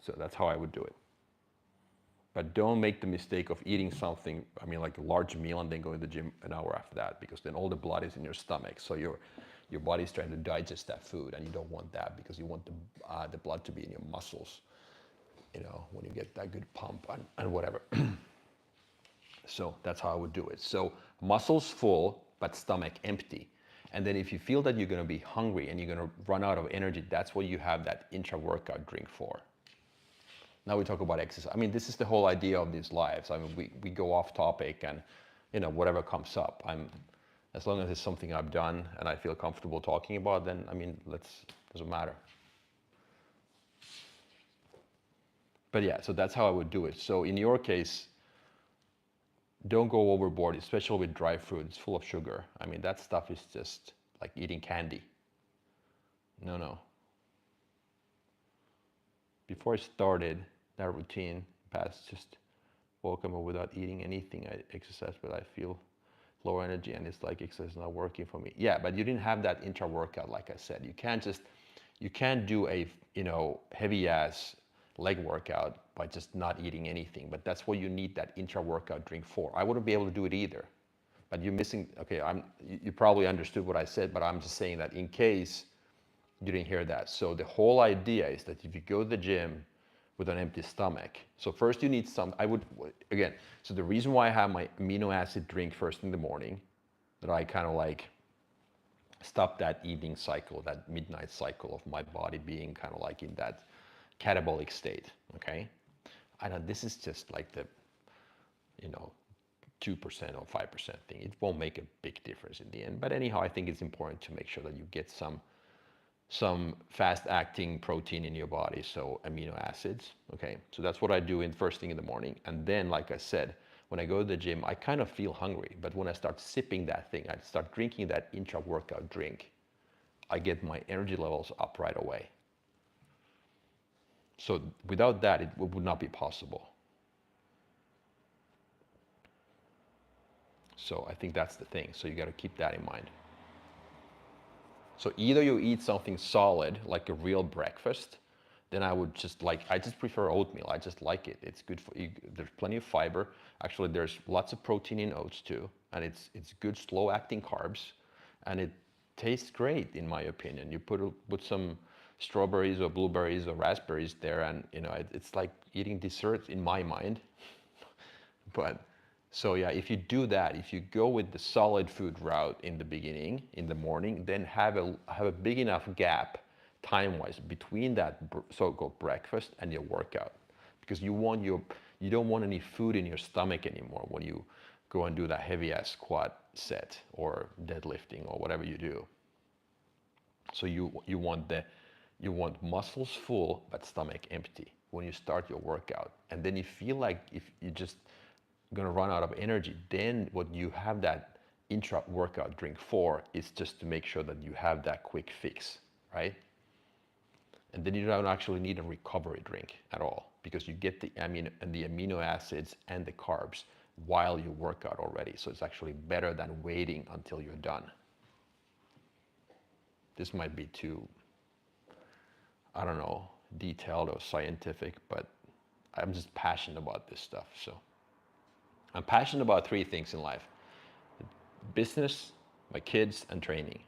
So that's how I would do it. But don't make the mistake of eating something, like a large meal, and then going to the gym an hour after that, because then all the blood is in your stomach. So your body's trying to digest that food, and you don't want that, because you want the blood to be in your muscles, when you get that good pump and whatever. So that's how I would do it. So muscles full, but stomach empty. And then if you feel that you're going to be hungry and you're going to run out of energy, that's what you have that intra-workout drink for. Now we talk about exercise. This is the whole idea of these lives. We go off topic, and whatever comes up. As long as it's something I've done and I feel comfortable talking about, then doesn't matter. But yeah, so that's how I would do it. So in your case, don't go overboard, especially with dry fruit. It's full of sugar. That stuff is just like eating candy. No. Before I started that routine, just woke up without eating anything. I exercise, but I feel low energy, and it's like exercise is not working for me. Yeah, but you didn't have that intra-workout, like I said. You can't do a heavy ass leg workout by just not eating anything. But that's what you need that intra-workout drink for. I wouldn't be able to do it either. But you're missing. Okay, you probably understood what I said, but I'm just saying that in case you didn't hear that. So the whole idea is that if you go to the gym with an empty stomach, so first you need so the reason why I have my amino acid drink first in the morning, that I kind of like stop that evening cycle, that midnight cycle of my body being kind of like in that catabolic state, okay? I know this is just like the, 2% or 5% thing. It won't make a big difference in the end. But anyhow, I think it's important to make sure that you get some fast-acting protein in your body, so amino acids, okay? So that's what I do in first thing in the morning. And then, like I said, when I go to the gym, I kind of feel hungry. But when I start sipping that thing, I start drinking that intra-workout drink, I get my energy levels up right away. So without that, it would not be possible. So I think that's the thing. So you got to keep that in mind. So either you eat something solid, like a real breakfast, then I just prefer oatmeal. I just like it. It's good for you. There's plenty of fiber. Actually, there's lots of protein in oats too. And it's good slow acting carbs. And it tastes great, in my opinion. You put some strawberries or blueberries or raspberries there, and it's like eating dessert in my mind. But so yeah, if you do that, if you go with the solid food route in the beginning, in the morning, then have a big enough gap time-wise between that so-called breakfast and your workout, because you don't want any food in your stomach anymore when you go and do that heavy-ass squat set or deadlifting or whatever you do. So you want muscles full but stomach empty when you start your workout, and then you feel like if you just gonna run out of energy, then what you have that intra-workout drink for is just to make sure that you have that quick fix, right? And then you don't actually need a recovery drink at all, because you get the amino acids and the carbs while you work out already. So it's actually better than waiting until you're done. This might be too, I don't know, detailed or scientific, but I'm just passionate about this stuff. So I'm passionate about three things in life: business, my kids, and training.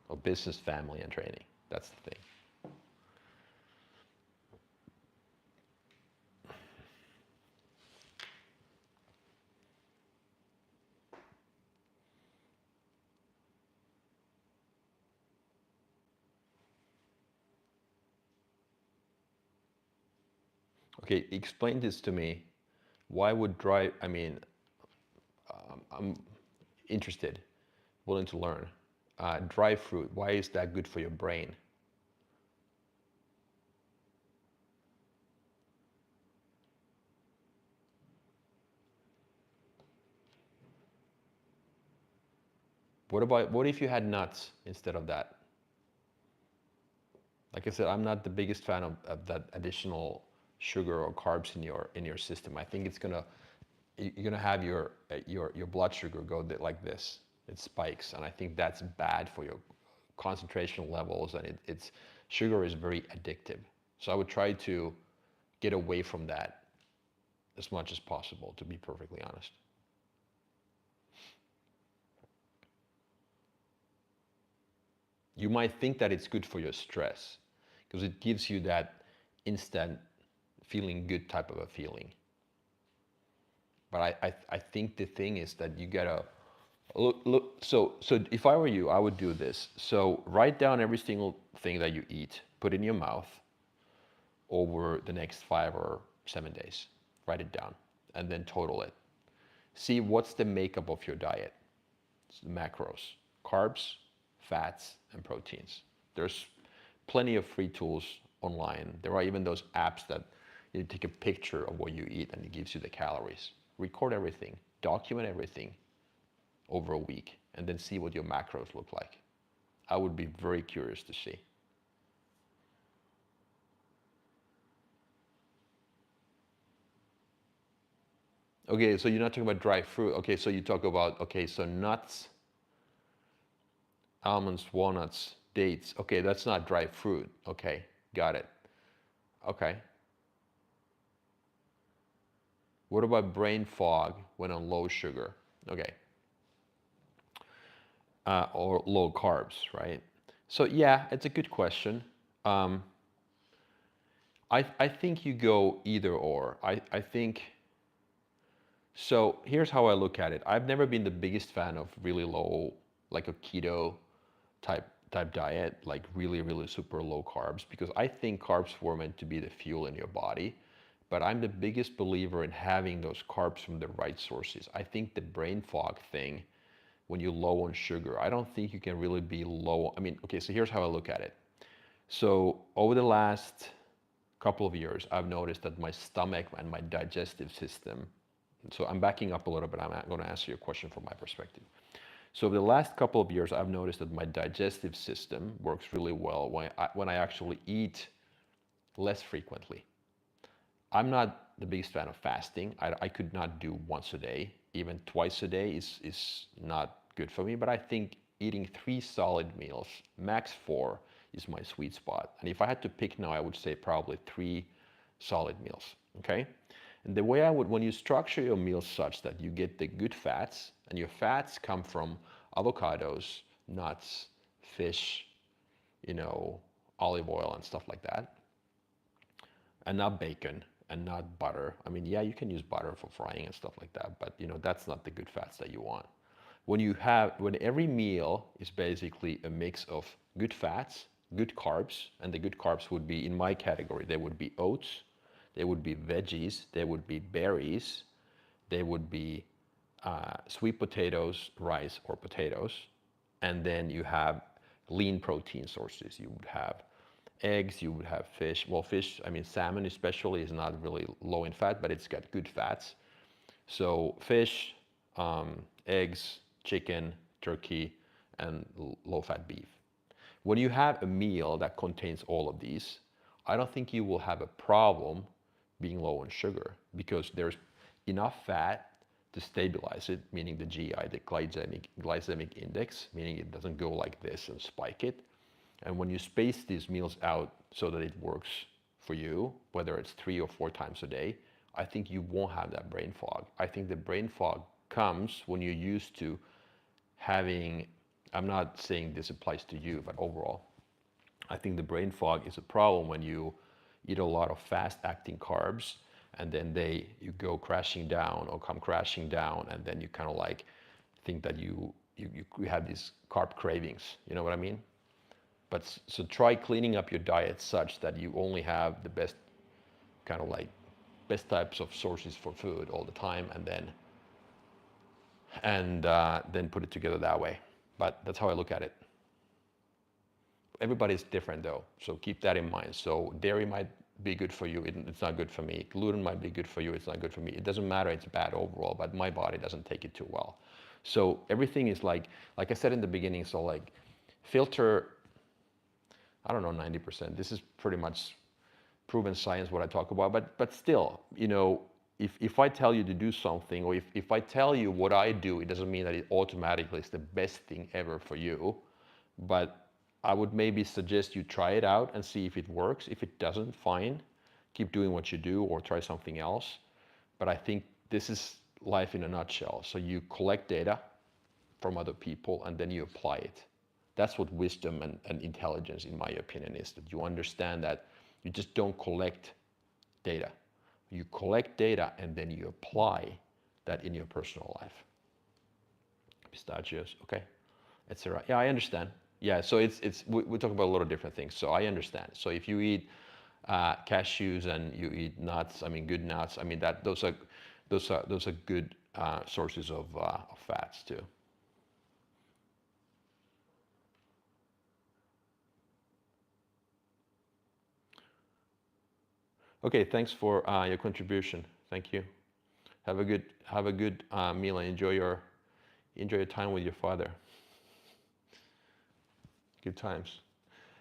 Or business, family, and training. That's the thing. Okay, explain this to me. Why would dry, I mean, I'm interested, willing to learn. Dry fruit, why is that good for your brain? What if you had nuts instead of that? Like I said, I'm not the biggest fan of that additional sugar or carbs in your system. I think you're gonna have your blood sugar go like this. It spikes, and I think that's bad for your concentration levels, and it's sugar is very addictive. So I would try to get away from that as much as possible, to be perfectly honest. You might think that it's good for your stress because it gives you that instant feeling good type of a feeling. But I think the thing is that you gotta look. So if I were you, I would do this. So write down every single thing that you eat, put in your mouth over the next 5 or 7 days. Write it down and then total it. See what's the makeup of your diet. It's the macros, carbs, fats, and proteins. There's plenty of free tools online. There are even those apps that you take a picture of what you eat and it gives you the calories. Record everything, document everything over a week, and then see what your macros look like. I would be very curious to see. Okay, so you're not talking about dry fruit. Okay, so you talk about, okay, so nuts, almonds, walnuts, dates. Okay, that's not dry fruit. Okay, got it. Okay. What about brain fog when on low sugar? Okay. Or low carbs, right? So yeah, it's a good question. Um, I think you go either or. I think, so here's how I look at it. I've never been the biggest fan of really low, like a keto type diet, like really super low carbs, because I think carbs were meant to be the fuel in your body. But I'm the biggest believer in having those carbs from the right sources. I think the brain fog thing, when you're low on sugar, I don't think you can really be low. I mean, okay, so here's how I look at it. So over the last couple of years, I've noticed that my stomach and my digestive system, so I'm backing up a little bit, I'm going to answer your question from my perspective. So over the last couple of years, I've noticed that my digestive system works really well when I actually eat less frequently. I'm not the biggest fan of fasting. I could not do once a day. Even twice a day is not good for me. But I think eating 3 solid meals, max 4, is my sweet spot. And if I had to pick now, I would say probably 3 solid meals. Okay? And the way I would, when you structure your meals such that you get the good fats, and your fats come from avocados, nuts, fish, olive oil and stuff like that, and not bacon and not butter. I mean, yeah, you can use butter for frying and stuff like that, but that's not the good fats that you want. When every meal is basically a mix of good fats, good carbs, and the good carbs would be, in my category, they would be oats, they would be veggies, they would be berries, they would be sweet potatoes, rice, or potatoes, and then you have lean protein sources. You would have eggs, you would have fish. Well, fish, I mean, salmon especially is not really low in fat, but it's got good fats. So fish, eggs, chicken, turkey, and low-fat beef. When you have a meal that contains all of these, I don't think you will have a problem being low on sugar because there's enough fat to stabilize it, meaning the GI, the glycemic index, meaning it doesn't go like this and spike it. And when you space these meals out so that it works for you, whether it's 3 or 4 times a day, I think you won't have that brain fog. I think the brain fog comes when you're used to having, I'm not saying this applies to you, but overall, I think the brain fog is a problem when you eat a lot of fast acting carbs and then you go crashing down or come crashing down, and then you kind of like think that you have these carb cravings. You know what I mean? But so try cleaning up your diet such that you only have the best kind of like best types of sources for food all the time, and then put it together that way. But that's how I look at it. Everybody's different though, so keep that in mind. So dairy might be good for you, it's not good for me. Gluten might be good for you, it's not good for me. It doesn't matter, it's bad overall, but my body doesn't take it too well. So everything is like I said in the beginning, so like filter, I don't know, 90%. This is pretty much proven science what I talk about, but still, you know, if I tell you to do something, or if I tell you what I do, it doesn't mean that it automatically is the best thing ever for you. But I would maybe suggest you try it out and see if it works. If it doesn't, fine, keep doing what you do or try something else. But I think this is life in a nutshell. So you collect data from other people and then you apply it. That's what wisdom and intelligence, in my opinion, is, that you understand that you just don't collect data. You collect data and then you apply that in your personal life. Pistachios, okay, etc. Yeah, I understand. Yeah, so we talk about a lot of different things. So I understand. So if you eat cashews and you eat nuts, I mean good nuts, I mean that those are good sources of fats too. Okay, thanks for your contribution. Thank you. Have a good meal and enjoy your time with your father. Good times.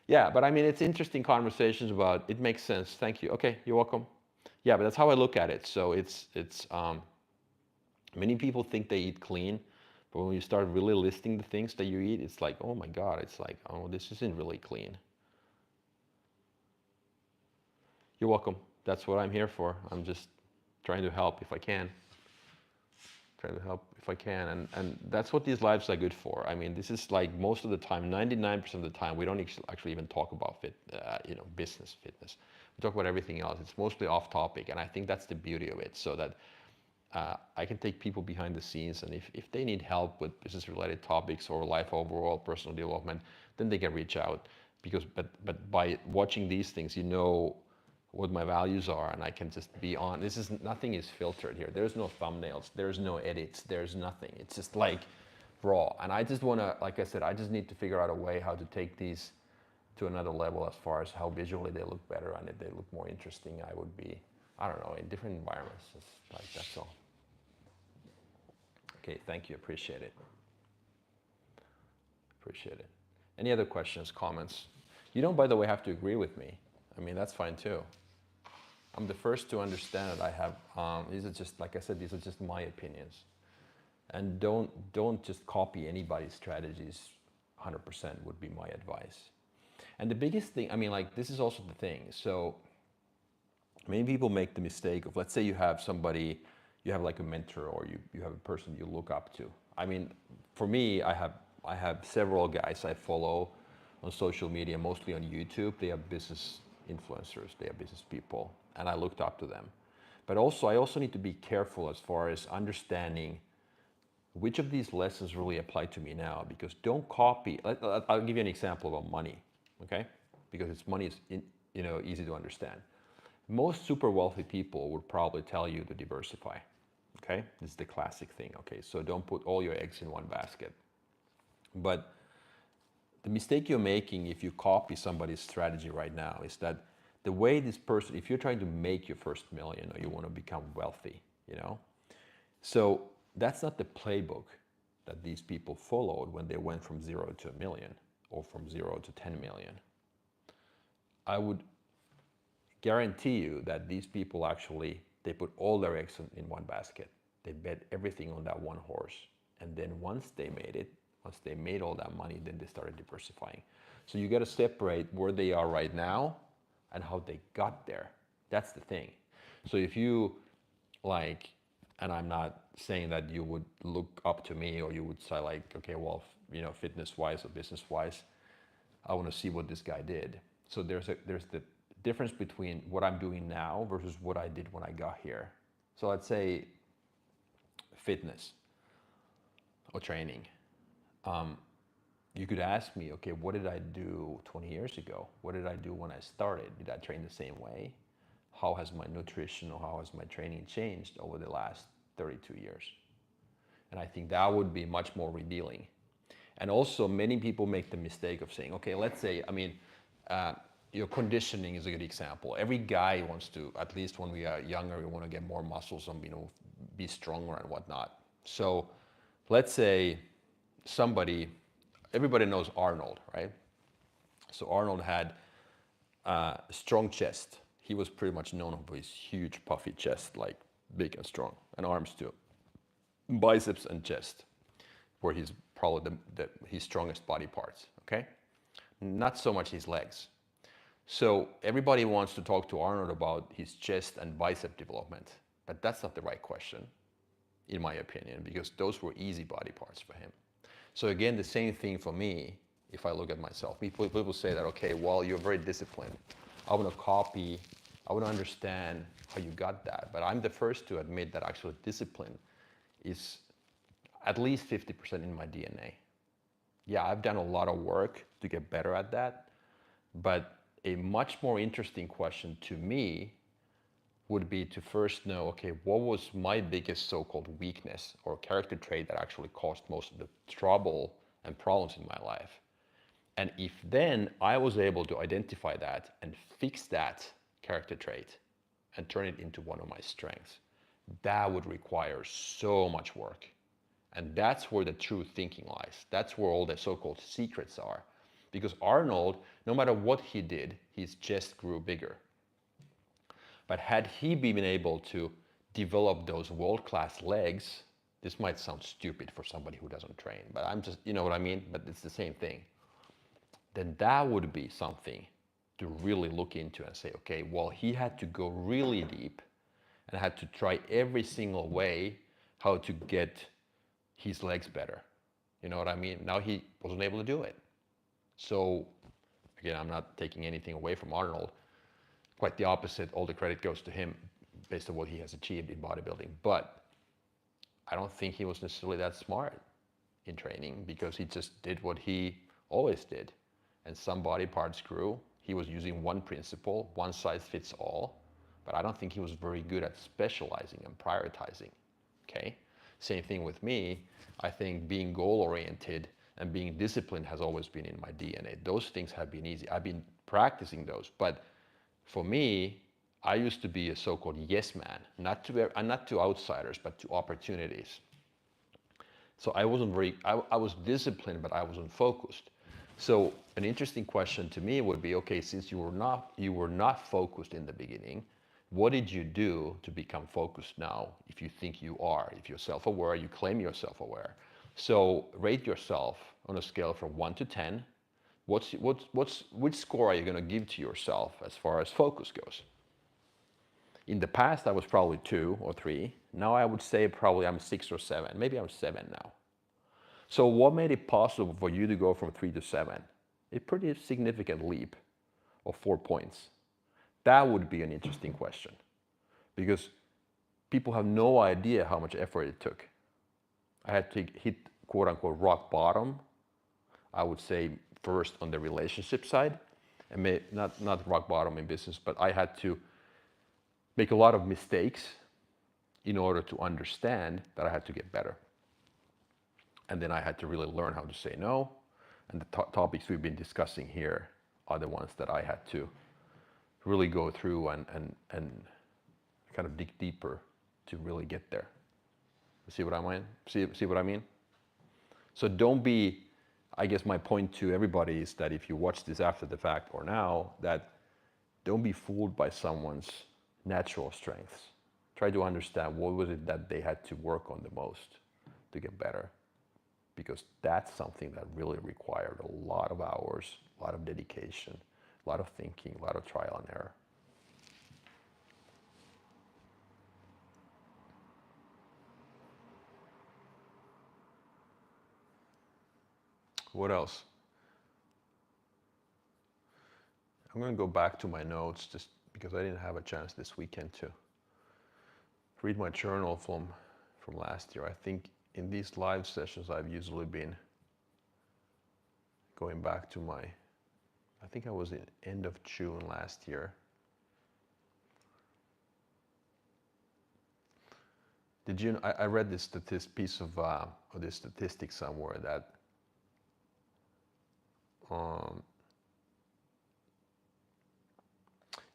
Yeah, but I mean, it's interesting conversations about. It makes sense. Thank you. Okay, you're welcome. Yeah, but that's how I look at it. So it's many people think they eat clean, but when you start really listing the things that you eat, it's like, oh my God, it's like, oh, this isn't really clean. You're welcome. That's what I'm here for. I'm just trying to help if I can. Trying to help if I can, and that's what these lives are good for. I mean, this is like most of the time, 99% of the time, we don't actually even talk about business fitness. We talk about everything else. It's mostly off topic, and I think that's the beauty of it. So that I can take people behind the scenes, and if they need help with business-related topics or life overall, personal development, then they can reach out. But by watching these things, you know what my values are, and I can just be on. Nothing is filtered here. There's no thumbnails, there's no edits, there's nothing. It's just like raw. And I just wanna, like I said, I just need to figure out a way how to take these to another level as far as how visually they look better, and if they look more interesting, I would be, I don't know, in different environments. It's like, that's all. Okay, thank you, appreciate it. Appreciate it. Any other questions, comments? You don't, by the way, have to agree with me. I mean, that's fine too. I'm the first to understand that I have, these are just, like I said, these are just my opinions. And don't just copy anybody's strategies 100% would be my advice. And the biggest thing, I mean, like, this is also the thing. So many people make the mistake of, let's say you have somebody, you have like a mentor, or you have a person you look up to. I mean, for me, I have several guys I follow on social media, mostly on YouTube. They are business influencers, they are business people, and I looked up to them. But also, I also need to be careful as far as understanding which of these lessons really apply to me now, because don't copy. I'll give you an example about money, okay? Because money is easy to understand. Most super wealthy people would probably tell you to diversify, okay? This is the classic thing, okay? So don't put all your eggs in one basket. But the mistake you're making if you copy somebody's strategy right now is that the way this person, if you're trying to make your first million or you want to become wealthy, so that's not the playbook that these people followed when they went from 0 to a million or from 0 to 10 million. I would guarantee you that these people actually, they put all their eggs in one basket. They bet everything on that one horse. And then once they made all that money, then they started diversifying. So you got to separate where they are right now and how they got there. That's the thing. So if you like, and I'm not saying that you would look up to me or you would say like, okay, well, fitness wise or business wise, I want to see what this guy did. So there's the difference between what I'm doing now versus what I did when I got here. So let's say fitness or training. You could ask me, okay, what did I do 20 years ago? What did I do when I started? Did I train the same way? How has my nutrition or how has my training changed over the last 32 years? And I think that would be much more revealing. And also, many people make the mistake of saying, okay, let's say, your conditioning is a good example. Every guy wants to, at least when we are younger, we want to get more muscles and be stronger and whatnot. So let's say everybody knows Arnold, right? So Arnold had a strong chest. He was pretty much known for his huge puffy chest, like big and strong, and arms too. Biceps and chest were probably his strongest body parts, okay? Not so much his legs. So everybody wants to talk to Arnold about his chest and bicep development, but that's not the right question, in my opinion, because those were easy body parts for him. So again, the same thing for me, if I look at myself. People say that, okay, well, you're very disciplined. I want to copy, I want to understand how you got that. But I'm the first to admit that actually discipline is at least 50% in my DNA. Yeah, I've done a lot of work to get better at that, but a much more interesting question to me would be to first know, okay, what was my biggest so-called weakness or character trait that actually caused most of the trouble and problems in my life? And if then I was able to identify that and fix that character trait and turn it into one of my strengths, that would require so much work. And that's where the true thinking lies. That's where all the so-called secrets are. Because Arnold, no matter what he did, his chest grew bigger. But had he been able to develop those world-class legs, this might sound stupid for somebody who doesn't train, but I'm just, you know what I mean? But it's the same thing. Then that would be something to really look into and say, okay, well, he had to go really deep and had to try every single way how to get his legs better. You know what I mean? Now he wasn't able to do it. So again, I'm not taking anything away from Arnold. Quite the opposite. All the credit goes to him based on what he has achieved in bodybuilding. But I don't think he was necessarily that smart in training because he just did what he always did. And some body parts grew. He was using one principle, one size fits all. But I don't think he was very good at specializing and prioritizing. Okay? Same thing with me. I think being goal-oriented and being disciplined has always been in my DNA. Those things have been easy. I've been practicing those. But for me, I used to be a so-called yes man, not to outsiders, but to opportunities. So I was disciplined, but I wasn't focused. So an interesting question to me would be, okay, since you were not focused in the beginning, what did you do to become focused now if you think you are? If you're self-aware, you claim you're self-aware. So rate yourself on a scale from 1 to 10. Which score are you going to give to yourself as far as focus goes? In the past, I was probably 2 or 3. Now I would say probably I'm 6 or 7. Maybe I'm 7 now. So what made it possible for you to go from 3 to 7? A pretty significant leap of 4 points. That would be an interesting question because people have no idea how much effort it took. I had to hit quote unquote rock bottom, I would say first on the relationship side, and not rock bottom in business, but I had to make a lot of mistakes in order to understand that I had to get better. And then I had to really learn how to say no. And the topics we've been discussing here are the ones that I had to really go through and kind of dig deeper to really get there. See what I mean? See what I mean? So don't be, I guess my point to everybody is that if you watch this after the fact or now, that don't be fooled by someone's natural strengths. Try to understand what was it that they had to work on the most to get better. Because that's something that really required a lot of hours, a lot of dedication, A lot of thinking, a lot of trial and error. What else? I'm going to go back to my notes just because I didn't have a chance this weekend to read my journal from last year. I think in these live sessions I've usually been going back to my, I think I was in end of June last year. Did you? I read this piece of this statistic somewhere that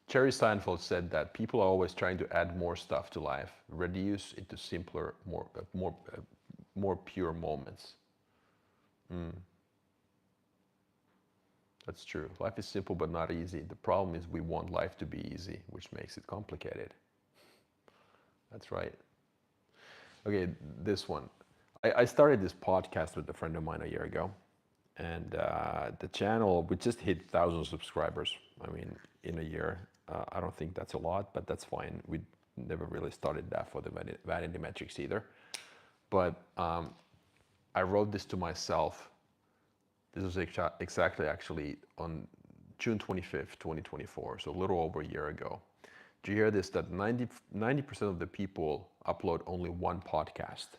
Jerry Seinfeld said that people are always trying to add more stuff to life, reduce it to simpler, more pure moments. That's true. Life is simple but not easy. The problem is we want life to be easy, which makes it complicated. That's right. Okay, this one. I started this podcast with a friend of mine a year ago, and the channel, we just hit 1,000 subscribers. I mean, in a year. I don't think that's a lot, but that's fine. We never really started that for the vanity metrics either. But I wrote this to myself. This was exactly actually on June 25th, 2024, so a little over a year ago. Do you hear this? That 90% of the people upload only one podcast.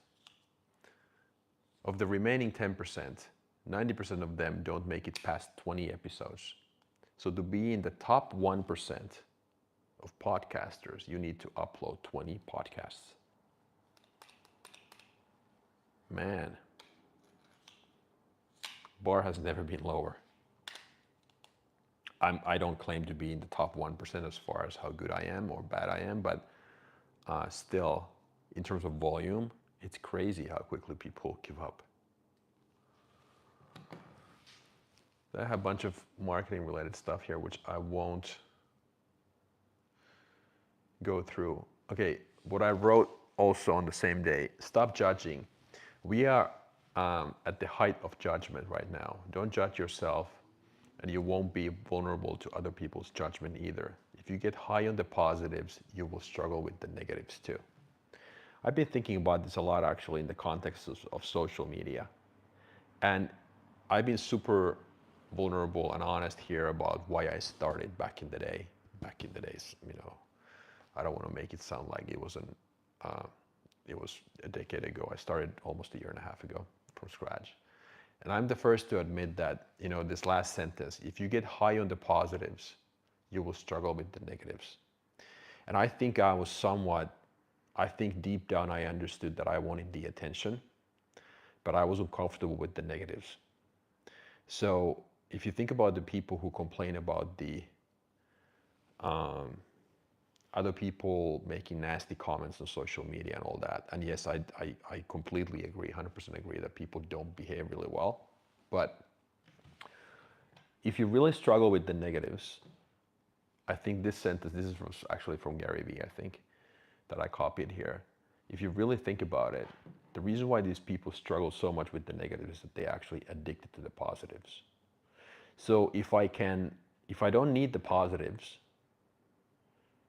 Of the remaining 10%, 90% of them don't make it past 20 episodes. So to be in the top 1% of podcasters, you need to upload 20 podcasts. Man, bar has never been lower. I don't claim to be in the top 1% as far as how good I am or bad I am, but still, in terms of volume, it's crazy how quickly people give up. I have a bunch of marketing related stuff here, which I won't go through. Okay, what I wrote also on the same day, stop judging. We are at the height of judgment right now. Don't judge yourself, and you won't be vulnerable to other people's judgment either. If you get high on the positives, you will struggle with the negatives too. I've been thinking about this a lot actually in the context of social media. And I've been super vulnerable and honest here about why I started back in the days, you know. I don't want to make it sound like it was a decade ago. I started almost a year and a half ago from scratch. And I'm the first to admit that, you know, this last sentence, if you get high on the positives, you will struggle with the negatives. And I think I think deep down I understood that I wanted the attention, but I wasn't comfortable with the negatives. So if you think about the people who complain about the other people making nasty comments on social media and all that, and yes, I completely agree, 100% agree that people don't behave really well. But if you really struggle with the negatives, I think this sentence, this is actually from Gary Vee, I think, that I copied here. If you really think about it, the reason why these people struggle so much with the negatives is that they actually addicted to the positives. So if I don't need the positives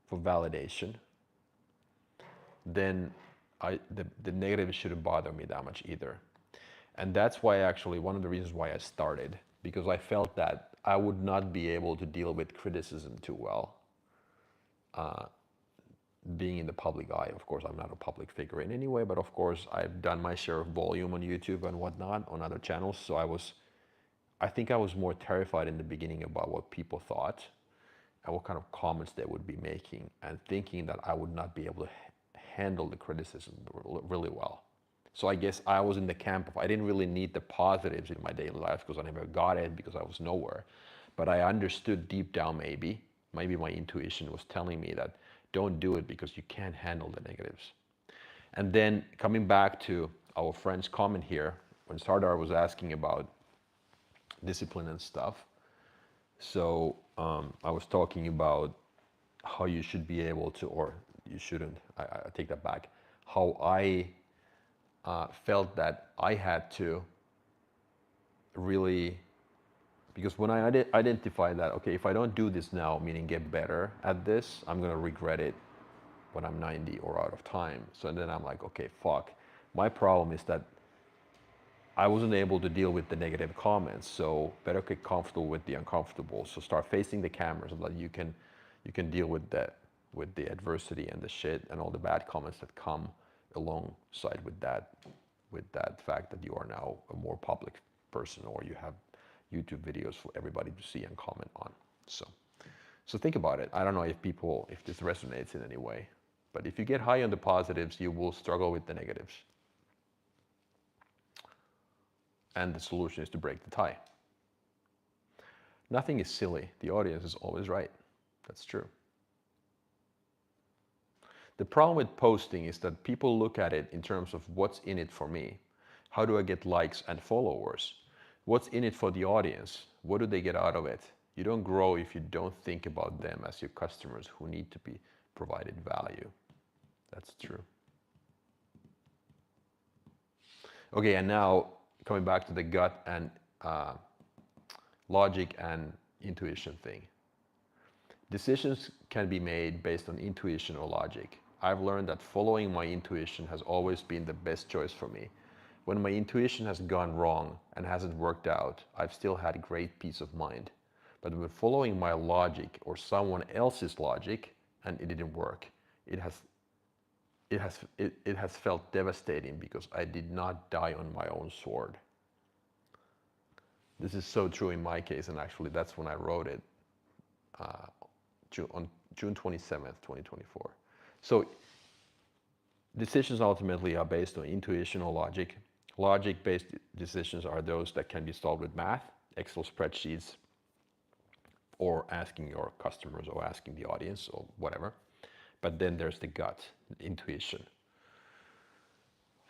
for validation, then the negatives shouldn't bother me that much either. And that's why actually one of the reasons why I started, because I felt that I would not be able to deal with criticism too well. Being in the public eye, of course, I'm not a public figure in any way, but of course I've done my share of volume on YouTube and whatnot on other channels. So I think I was more terrified in the beginning about what people thought and what kind of comments they would be making, and thinking that I would not be able to handle the criticism really well. So I guess I was in the camp of I didn't really need the positives in my daily life because I never got it because I was nowhere. But I understood deep down maybe my intuition was telling me that don't do it because you can't handle the negatives. And then coming back to our friend's comment here, when Sardar was asking about discipline and stuff, so I was talking about how you should be able to, or you shouldn't, I take that back, how I felt that I had to really Because when I identify that, okay, if I don't do this now, meaning get better at this, I'm gonna regret it when I'm 90 or out of time. So then I'm like, okay, fuck. My problem is that I wasn't able to deal with the negative comments, so better get comfortable with the uncomfortable. So start facing the camera so that you can deal with the adversity and the shit and all the bad comments that come alongside with that fact that you are now a more public person, or you have YouTube videos for everybody to see and comment on. So think about it. I don't know if this resonates in any way, but if you get high on the positives, you will struggle with the negatives. And the solution is to break the tie. Nothing is silly. The audience is always right. That's true. The problem with posting is that people look at it in terms of what's in it for me. How do I get likes and followers? What's in it for the audience? What do they get out of it? You don't grow if you don't think about them as your customers who need to be provided value. That's true. Okay, and now coming back to the gut and logic and intuition thing. Decisions can be made based on intuition or logic. I've learned that following my intuition has always been the best choice for me. When my intuition has gone wrong and hasn't worked out, I've still had great peace of mind. But when following my logic or someone else's logic and it didn't work, it has felt devastating because I did not die on my own sword. This is so true in my case, and actually that's when I wrote it on June 27th, 2024. So decisions ultimately are based on intuition or logic. Logic-based decisions are those that can be solved with math, Excel spreadsheets, or asking your customers or asking the audience or whatever. But then there's the gut, intuition.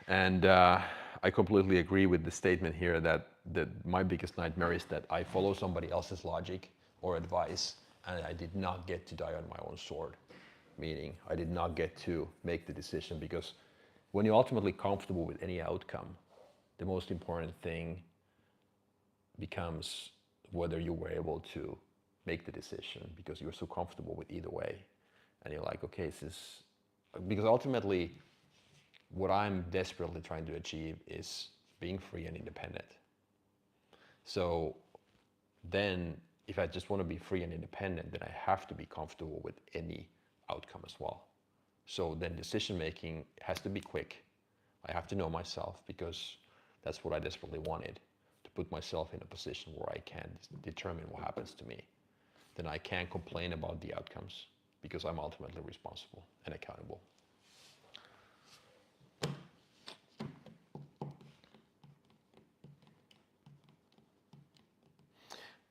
And I completely agree with the statement here that my biggest nightmare is that I follow somebody else's logic or advice and I did not get to die on my own sword. Meaning I did not get to make the decision, because when you're ultimately comfortable with any outcome, the most important thing becomes whether you were able to make the decision, because you're so comfortable with either way. And you're like, okay, because ultimately what I'm desperately trying to achieve is being free and independent. So then if I just want to be free and independent, then I have to be comfortable with any outcome as well. So then decision making has to be quick. I have to know myself, because that's what I desperately wanted, to put myself in a position where I can determine what happens to me. Then I can't complain about the outcomes, because I'm ultimately responsible and accountable.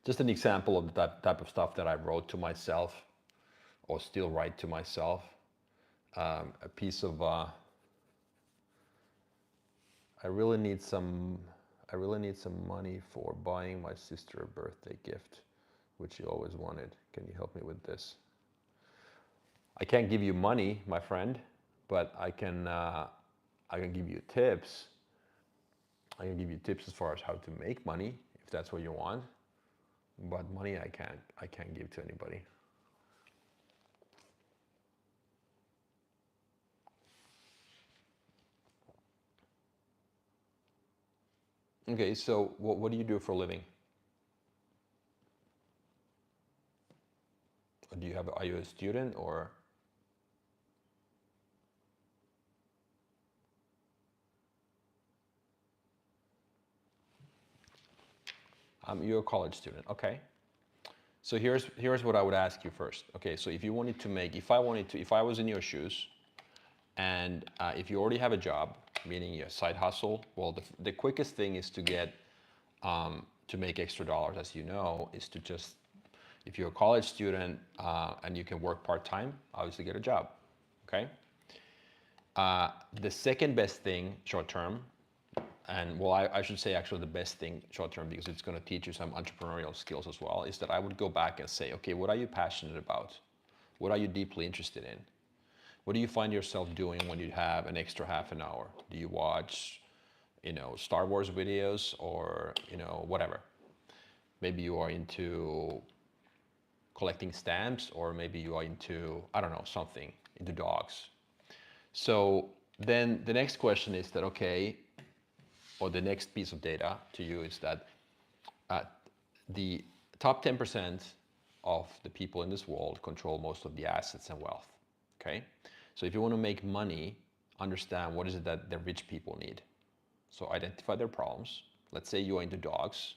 Just an example of the type of stuff that I wrote to myself, or still write to myself. A piece of I really need some money for buying my sister a birthday gift, which she always wanted. Can you help me with this? I can't give you money, my friend, but I can give you tips. I can give you tips as far as how to make money, if that's what you want. But money I can't give to anybody. Okay, so what do you do for a living? Are you a student or? You're a college student, okay. So here's what I would ask you first. Okay, so if I was in your shoes, and if you already have a job, meaning your side hustle, well, the quickest thing is to get to make extra dollars, as you know, is to just, if you're a college student and you can work part-time, obviously get a job, okay? The second best thing short-term, and well, I should say actually the best thing short-term, because it's going to teach you some entrepreneurial skills as well, is that I would go back and say, okay, what are you passionate about? What are you deeply interested in? What do you find yourself doing when you have an extra half an hour? Do you watch, Star Wars videos, or, whatever? Maybe you are into collecting stamps, or maybe you are into, I don't know, something, into dogs. So then the next question is that, okay, or the next piece of data to you is that the top 10% of the people in this world control most of the assets and wealth. Okay? So if you want to make money, understand what is it that the rich people need. So identify their problems. Let's say you are into dogs,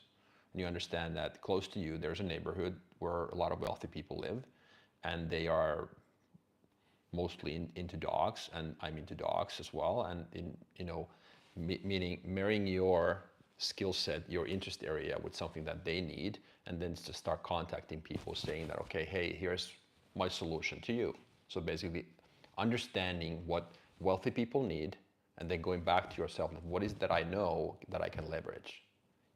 and you understand that close to you there's a neighborhood where a lot of wealthy people live, and they are mostly into dogs, and I'm into dogs as well. And meaning marrying your skill set, your interest area with something that they need, and then to start contacting people saying that, okay, hey, here's my solution to you. So basically understanding what wealthy people need, and then going back to yourself, what is that I know that I can leverage?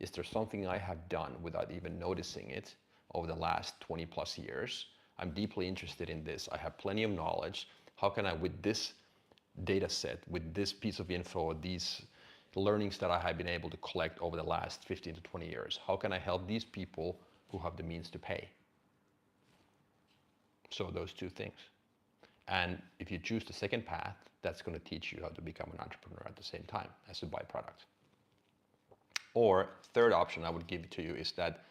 Is there something I have done without even noticing it over the last 20 plus years? I'm deeply interested in this. I have plenty of knowledge. How can I, with this data set, with this piece of info, these learnings that I have been able to collect over the last 15 to 20 years, how can I help these people who have the means to pay? So those two things. And if you choose the second path, that's going to teach you how to become an entrepreneur at the same time as a byproduct. Or third option I would give to you is that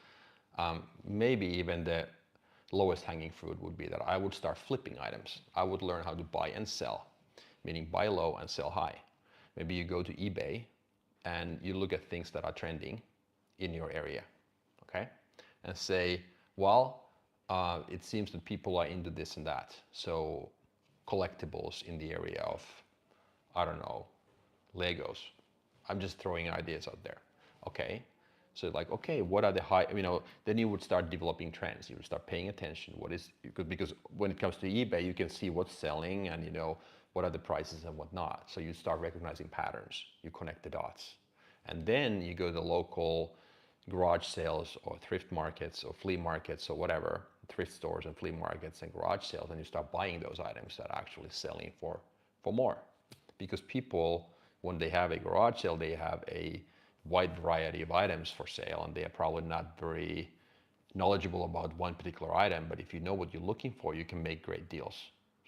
maybe even the lowest hanging fruit would be that I would start flipping items. I would learn how to buy and sell, meaning buy low and sell high. Maybe you go to eBay and you look at things that are trending in your area, okay? And say, well, it seems that people are into this and that. So collectibles in the area of, I don't know, Legos. I'm just throwing ideas out there, okay? So like, okay, what are the high, then you would start developing trends. You would start paying attention. Because when it comes to eBay, you can see what's selling and what are the prices and whatnot. So you start recognizing patterns. You connect the dots. And then you go to the local garage sales or thrift markets or flea markets or whatever, thrift stores and flea markets and garage sales, and you start buying those items that are actually selling for more. Because people, when they have a garage sale, they have a wide variety of items for sale, and they are probably not very knowledgeable about one particular item, but if you know what you're looking for, you can make great deals.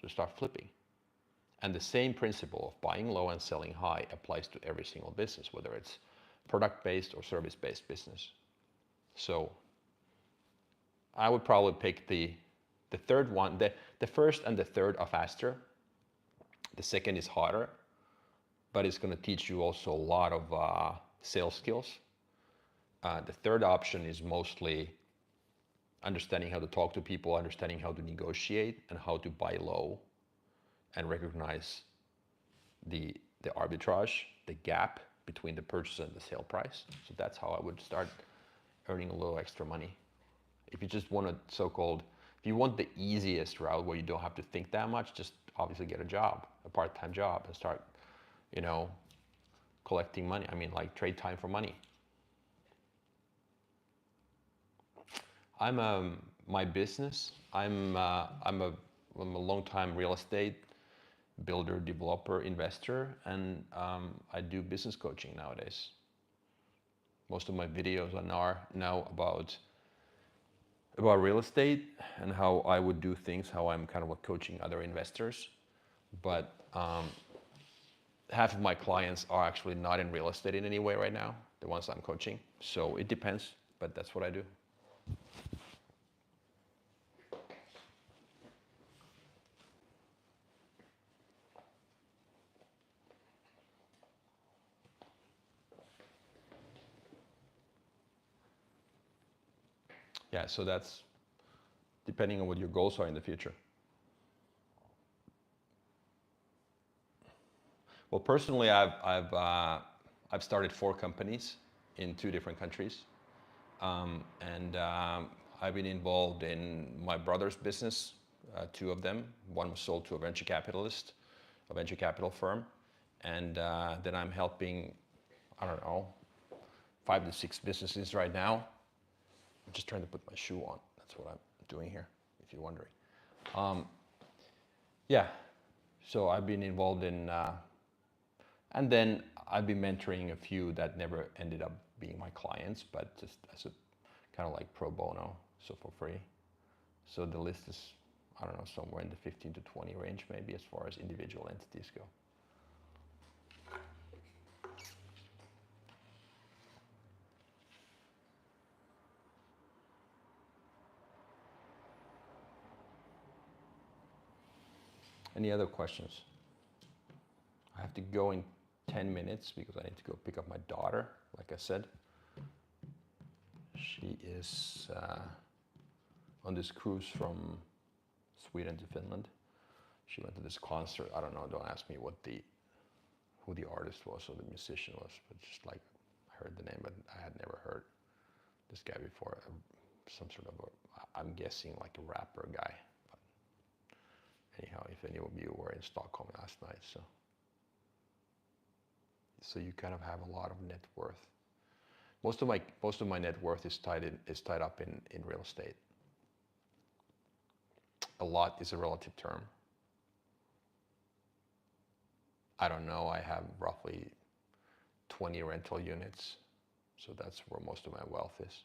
So start flipping. And the same principle of buying low and selling high applies to every single business, whether it's product-based or service-based business. So I would probably pick the third one. The first and the third are faster. The second is harder, but it's going to teach you also a lot of sales skills. The third option is mostly understanding how to talk to people, understanding how to negotiate, and how to buy low and recognize the arbitrage, the gap between the purchase and the sale price. So that's how I would start earning a little extra money. If you just want if you want the easiest route where you don't have to think that much, just obviously get a job, a part-time job, and start, collecting money. Like trade time for money. My business, I'm a long-time real estate builder, developer, investor, and I do business coaching nowadays. Most of my videos are now about real estate and how I would do things, how I'm kind of coaching other investors. But half of my clients are actually not in real estate in any way right now, the ones I'm coaching. So it depends, but that's what I do. Yeah, so that's depending on what your goals are in the future. Well, personally, I've started 4 companies in 2 different countries, and I've been involved in my brother's business, 2 of them. One was sold to a venture capital firm, and then I'm helping, I don't know, 5 to 6 businesses right now. I'm just trying to put my shoe on. That's what I'm doing here, if you're wondering. Yeah, so I've been involved in, and then I've been mentoring a few that never ended up being my clients, but just as a kind of like pro bono, so for free. So the list is, I don't know, somewhere in the 15 to 20 range maybe as far as individual entities go. Any other questions? I have to go in 10 minutes because I need to go pick up my daughter, like I said. She is on this cruise from Sweden to Finland. She went to this concert. I don't know, don't ask me who the artist was or the musician was, but just like I heard the name, but I had never heard this guy before. Some sort of I'm guessing like a rapper guy. But anyhow, if any of you were in Stockholm last night, so you kind of have a lot of net worth. Most of my net worth is tied up in real estate. A lot is a relative term. I don't know, I have roughly 20 rental units, so that's where most of my wealth is.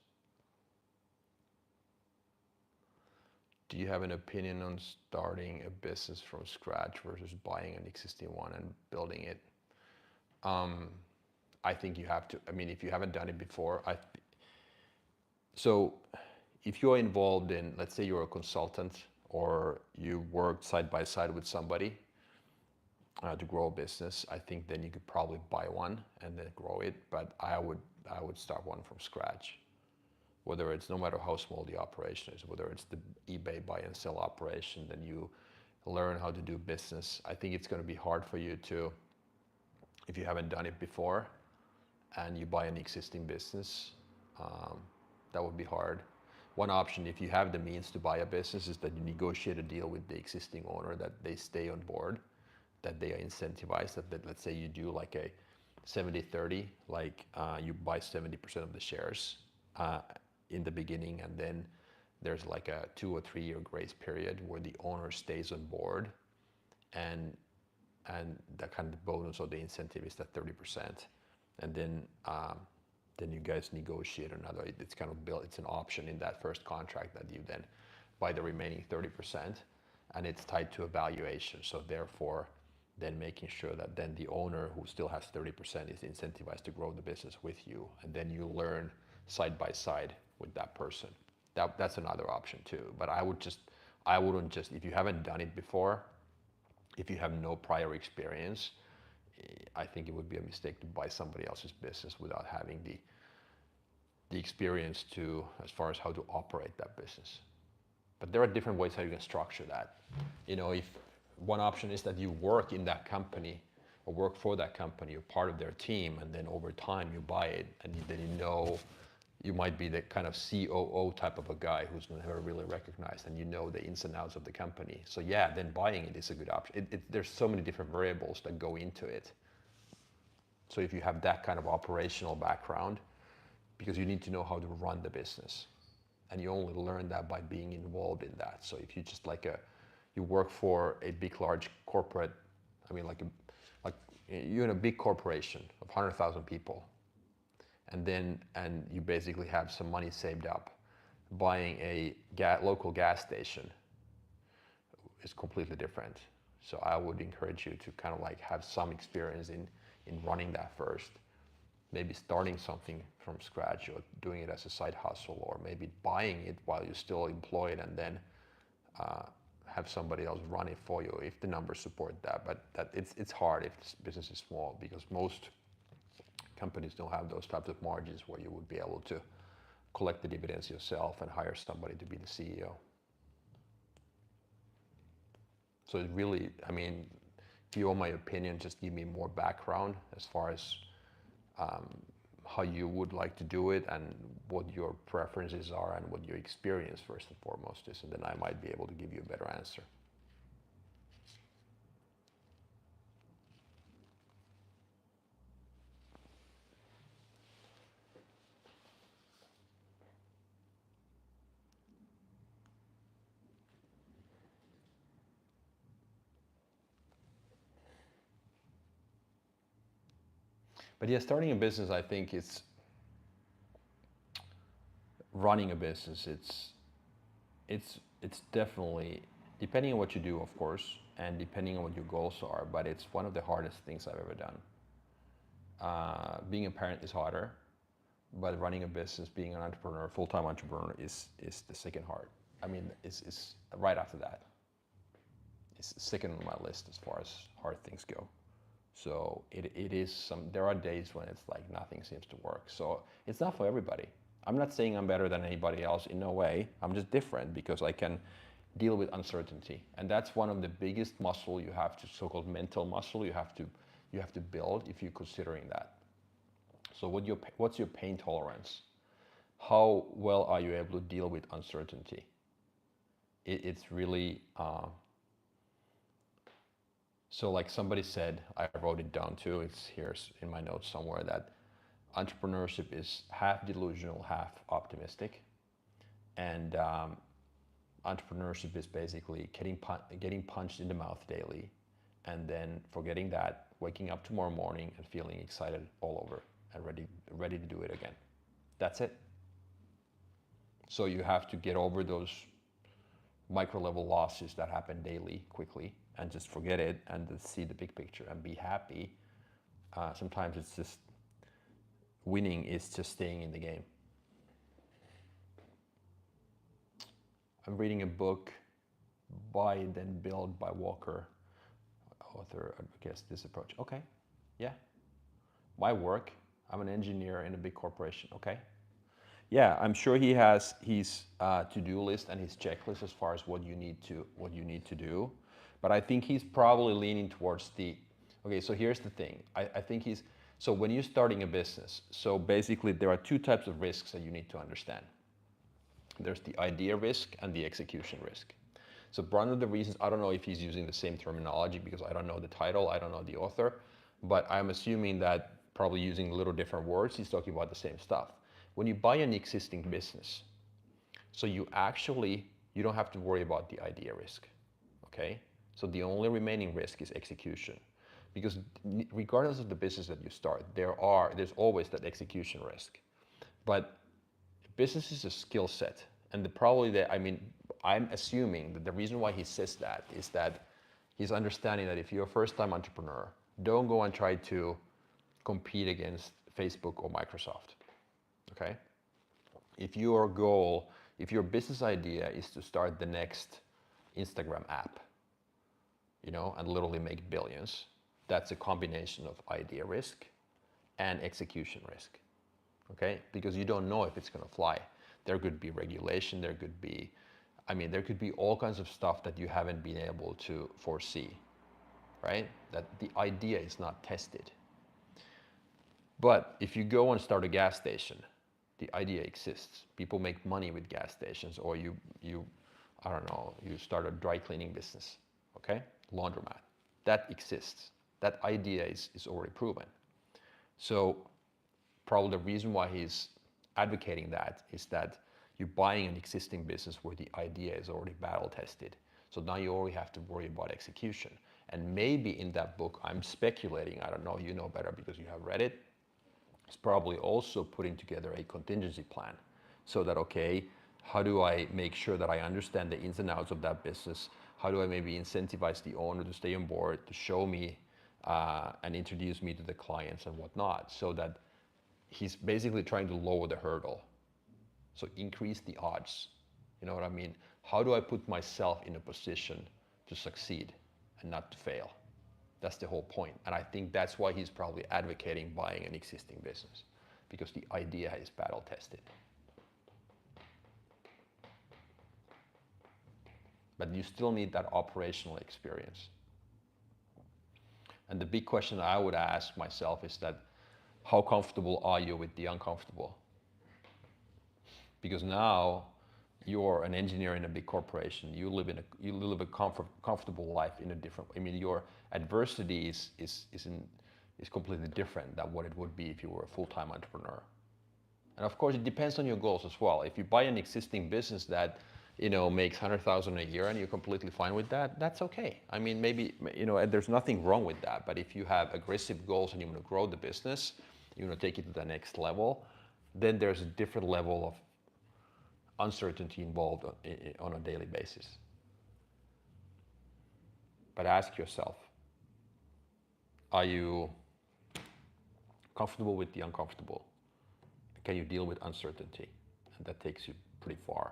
Do you have an opinion on starting a business from scratch versus buying an existing one and building it? I think you have to. I mean, if you haven't done it before, so if you're involved in, let's say you're a consultant or you work side by side with somebody to grow a business, I think then you could probably buy one and then grow it. But I would start one from scratch. Whether it's, no matter how small the operation is, whether it's the eBay buy and sell operation, then you learn how to do business. I think it's going to be hard for you to, if you haven't done it before and you buy an existing business, that would be hard. One option, if you have the means to buy a business, is that you negotiate a deal with the existing owner that they stay on board, that they are incentivized, that let's say you do like a 70-30, like you buy 70% of the shares in the beginning, and then there's like a 2 or 3 year grace period where the owner stays on board, and that kind of bonus or the incentive is that 30%, and then you guys negotiate another. It's kind of built. It's an option in that first contract that you then buy the remaining 30%, and it's tied to a valuation. So therefore, then making sure that then the owner who still has 30% is incentivized to grow the business with you, and then you learn side by side with that person. That's another option too. But I wouldn't just, if you haven't done it before, if you have no prior experience, I think it would be a mistake to buy somebody else's business without having the experience to, as far as how to operate that business. But there are different ways how you can structure that. You know, if one option is that you work in that company or work for that company, you're part of their team, and then over time you buy it, and then you know you might be the kind of COO type of a guy who's never really recognized, and you know the ins and outs of the company. So yeah, then buying it is a good option. There's so many different variables that go into it. So if you have that kind of operational background, because you need to know how to run the business, and you only learn that by being involved in that. So if you just you work for a big, large corporate, I mean, like you're in a big corporation of 100,000 people, and you basically have some money saved up, buying a local gas station is completely different. So I would encourage you to kind of like have some experience in running that first. Maybe starting something from scratch, or doing it as a side hustle, or maybe buying it while you're still employed, and then have somebody else run it for you if the numbers support that. But it's hard if this business is small, because most companies don't have those types of margins where you would be able to collect the dividends yourself and hire somebody to be the CEO. So it really, I mean, if you want my opinion, just give me more background as far as how you would like to do it, and what your preferences are, and what your experience first and foremost is, and then I might be able to give you a better answer. But yeah, starting a business, I think it's running a business, it's definitely, depending on what you do, of course, and depending on what your goals are, but it's one of the hardest things I've ever done. Being a parent is harder, but running a business, being an entrepreneur, full-time entrepreneur, is the second hard. I mean, is right after that. It's second on my list as far as hard things go. So it is there are days when it's like nothing seems to work. So it's not for everybody. I'm not saying I'm better than anybody else, in no way. I'm just different because I can deal with uncertainty. And that's one of the biggest muscle you have to, so-called mental muscle, you have to build if you're considering that. So what's your pain tolerance? How well are you able to deal with uncertainty? It's really, so like somebody said, I wrote it down too, it's here in my notes somewhere, that entrepreneurship is half delusional, half optimistic. And entrepreneurship is basically getting punched in the mouth daily, and then forgetting that, waking up tomorrow morning and feeling excited all over and ready to do it again. That's it. So you have to get over those micro level losses that happen daily quickly and just forget it and just see the big picture and be happy. Sometimes it's just winning is just staying in the game. I'm reading a book, Buy Then Build by Walker. Author advocates this approach. Okay, yeah. My work, I'm an engineer in a big corporation. Okay. Yeah, I'm sure he has his to-do list and his checklist as far as what you need to do. But I think he's probably leaning towards the, okay, so here's the thing. I think so when you're starting a business, so basically there are two types of risks that you need to understand. There's the idea risk and the execution risk. So one of the reasons, I don't know if he's using the same terminology because I don't know the title, I don't know the author, but I'm assuming that probably using a little different words, he's talking about the same stuff. When you buy an existing business, so you don't have to worry about the idea risk, okay? So the only remaining risk is execution. Because regardless of the business that you start, there's always that execution risk. But business is a skill set. And I'm assuming that the reason why he says that is that he's understanding that if you're a first-time entrepreneur, don't go and try to compete against Facebook or Microsoft, okay? If your business idea is to start the next Instagram app, and literally make billions, that's a combination of idea risk and execution risk, okay? Because you don't know if it's gonna fly. There could be regulation, there could be all kinds of stuff that you haven't been able to foresee, right? That the idea is not tested. But if you go and start a gas station, the idea exists. People make money with gas stations, or you start a dry cleaning business, okay? Laundromat. That exists. That idea is already proven. So probably the reason why he's advocating that is that you're buying an existing business where the idea is already battle tested. So now you already have to worry about execution. And maybe in that book, I'm speculating, I don't know, you know better because you have read it, he's probably also putting together a contingency plan. So that, okay, how do I make sure that I understand the ins and outs of that business? How do I maybe incentivize the owner to stay on board, to show me and introduce me to the clients and whatnot, so that he's basically trying to lower the hurdle. So increase the odds. You know what I mean? How do I put myself in a position to succeed and not to fail? That's the whole point. And I think that's why he's probably advocating buying an existing business, because the idea is battle tested. But you still need that operational experience. And the big question I would ask myself is that, how comfortable are you with the uncomfortable? Because now you're an engineer in a big corporation. You live a comfortable life in a different. Your adversity is completely different than what it would be if you were a full-time entrepreneur. And of course, it depends on your goals as well. If you buy an existing business that makes 100,000 a year and you're completely fine with that, that's okay. Maybe there's nothing wrong with that. But if you have aggressive goals and you want to grow the business, you want to take it to the next level, then there's a different level of uncertainty involved on a daily basis. But ask yourself, are you comfortable with the uncomfortable? Can you deal with uncertainty? And that takes you pretty far.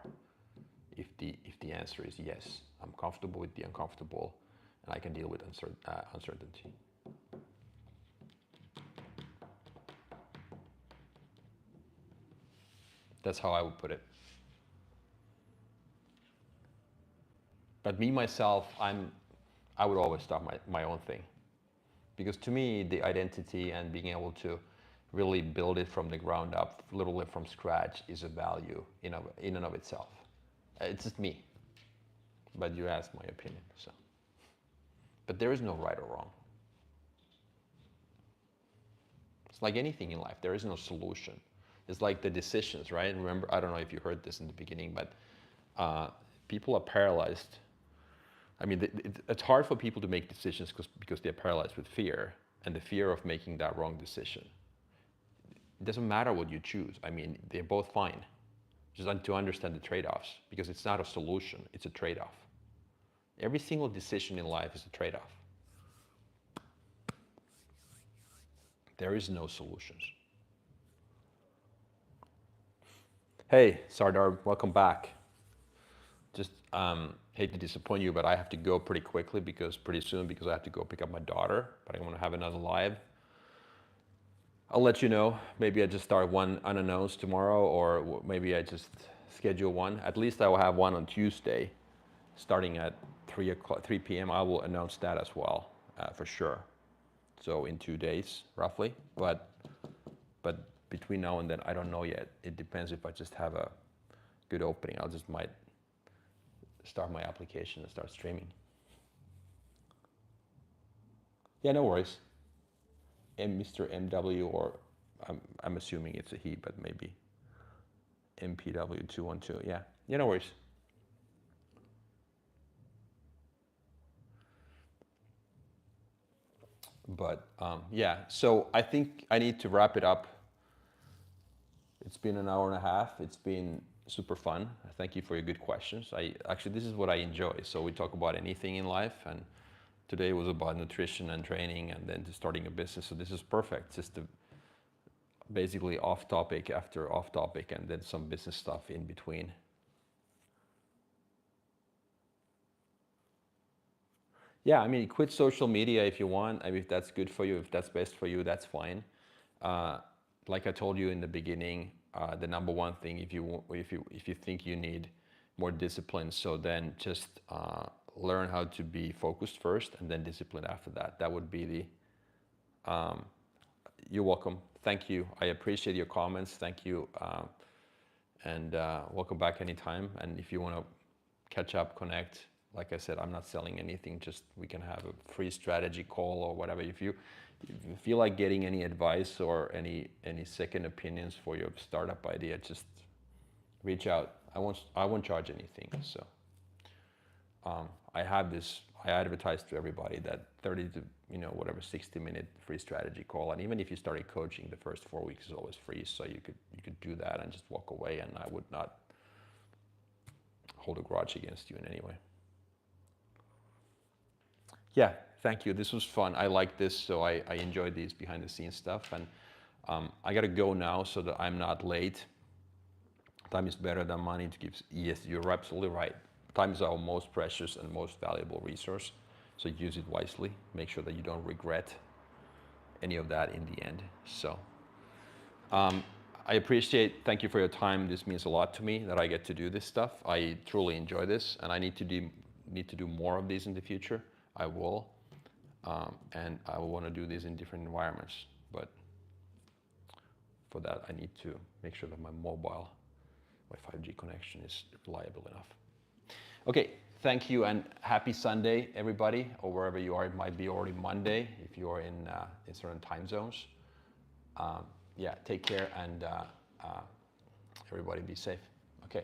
If the answer is yes, I'm comfortable with the uncomfortable and I can deal with uncertainty. That's how I would put it. But me, myself, I would always start my own thing. Because to me, the identity and being able to really build it from the ground up, literally from scratch, is a value in and of itself. It's just me. But you asked my opinion, so. But there is no right or wrong. It's like anything in life, there is no solution. It's like the decisions, right? Remember, I don't know if you heard this in the beginning, but people are paralyzed. I mean, it's hard for people to make decisions because they're paralyzed with fear and the fear of making that wrong decision. It doesn't matter what you choose. I mean, they're both fine. Just to understand the trade-offs, because it's not a solution, it's a trade-off. Every single decision in life is a trade-off. There is no solutions. Hey, Sardar, welcome back. Just hate to disappoint you, but I have to go pretty quickly pretty soon because I have to go pick up my daughter, but I'm gonna have another live. I'll let you know. Maybe I just start one unannounced tomorrow, or maybe I just schedule one. At least I will have one on Tuesday, starting at 3 p.m. I will announce that as well, for sure. So in 2 days, roughly. But between now and then, I don't know yet. It depends if I just have a good opening. I'll just might start my application and start streaming. Yeah, no worries. Mr. MW, or I'm assuming it's a he, but maybe MPW212. Yeah, no worries. But yeah, so I think I need to wrap it up. It's been an hour and a half. It's been super fun. Thank you for your good questions. Actually, this is what I enjoy. So we talk about anything in life, and today was about nutrition and training, and then starting a business. So this is perfect. Just basically off topic after off topic, and then some business stuff in between. Yeah, I mean, quit social media if you want. I mean, if that's good for you, if that's best for you, that's fine. Like I told you in the beginning, the number one thing, if you think you need more discipline, so then just learn how to be focused first, and then discipline after that. That would be the. You're welcome. Thank you. I appreciate your comments. Thank you, and welcome back anytime. And if you want to catch up, connect. Like I said, I'm not selling anything. Just we can have a free strategy call or whatever. If you feel like getting any advice or any second opinions for your startup idea, just reach out. I won't charge anything. So I advertise to everybody that 30 to 60-minute free strategy call. And even if you started coaching, the first 4 weeks is always free. So you could do that and just walk away, and I would not hold a grudge against you in any way. Yeah, thank you. This was fun. I like this, so I enjoyed these behind the scenes stuff. And I got to go now so that I'm not late. Time is better than money to give. Yes, you're absolutely right. Time is our most precious and most valuable resource. So use it wisely. Make sure that you don't regret any of that in the end. So I appreciate, thank you for your time. This means a lot to me that I get to do this stuff. I truly enjoy this, and I need to do more of these in the future. I will, and I will want to do this in different environments. But for that, I need to make sure that my 5G connection is reliable enough. Okay, thank you, and happy Sunday, everybody, or wherever you are. It might be already Monday if you are in certain time zones. Yeah, take care, and everybody be safe. Okay.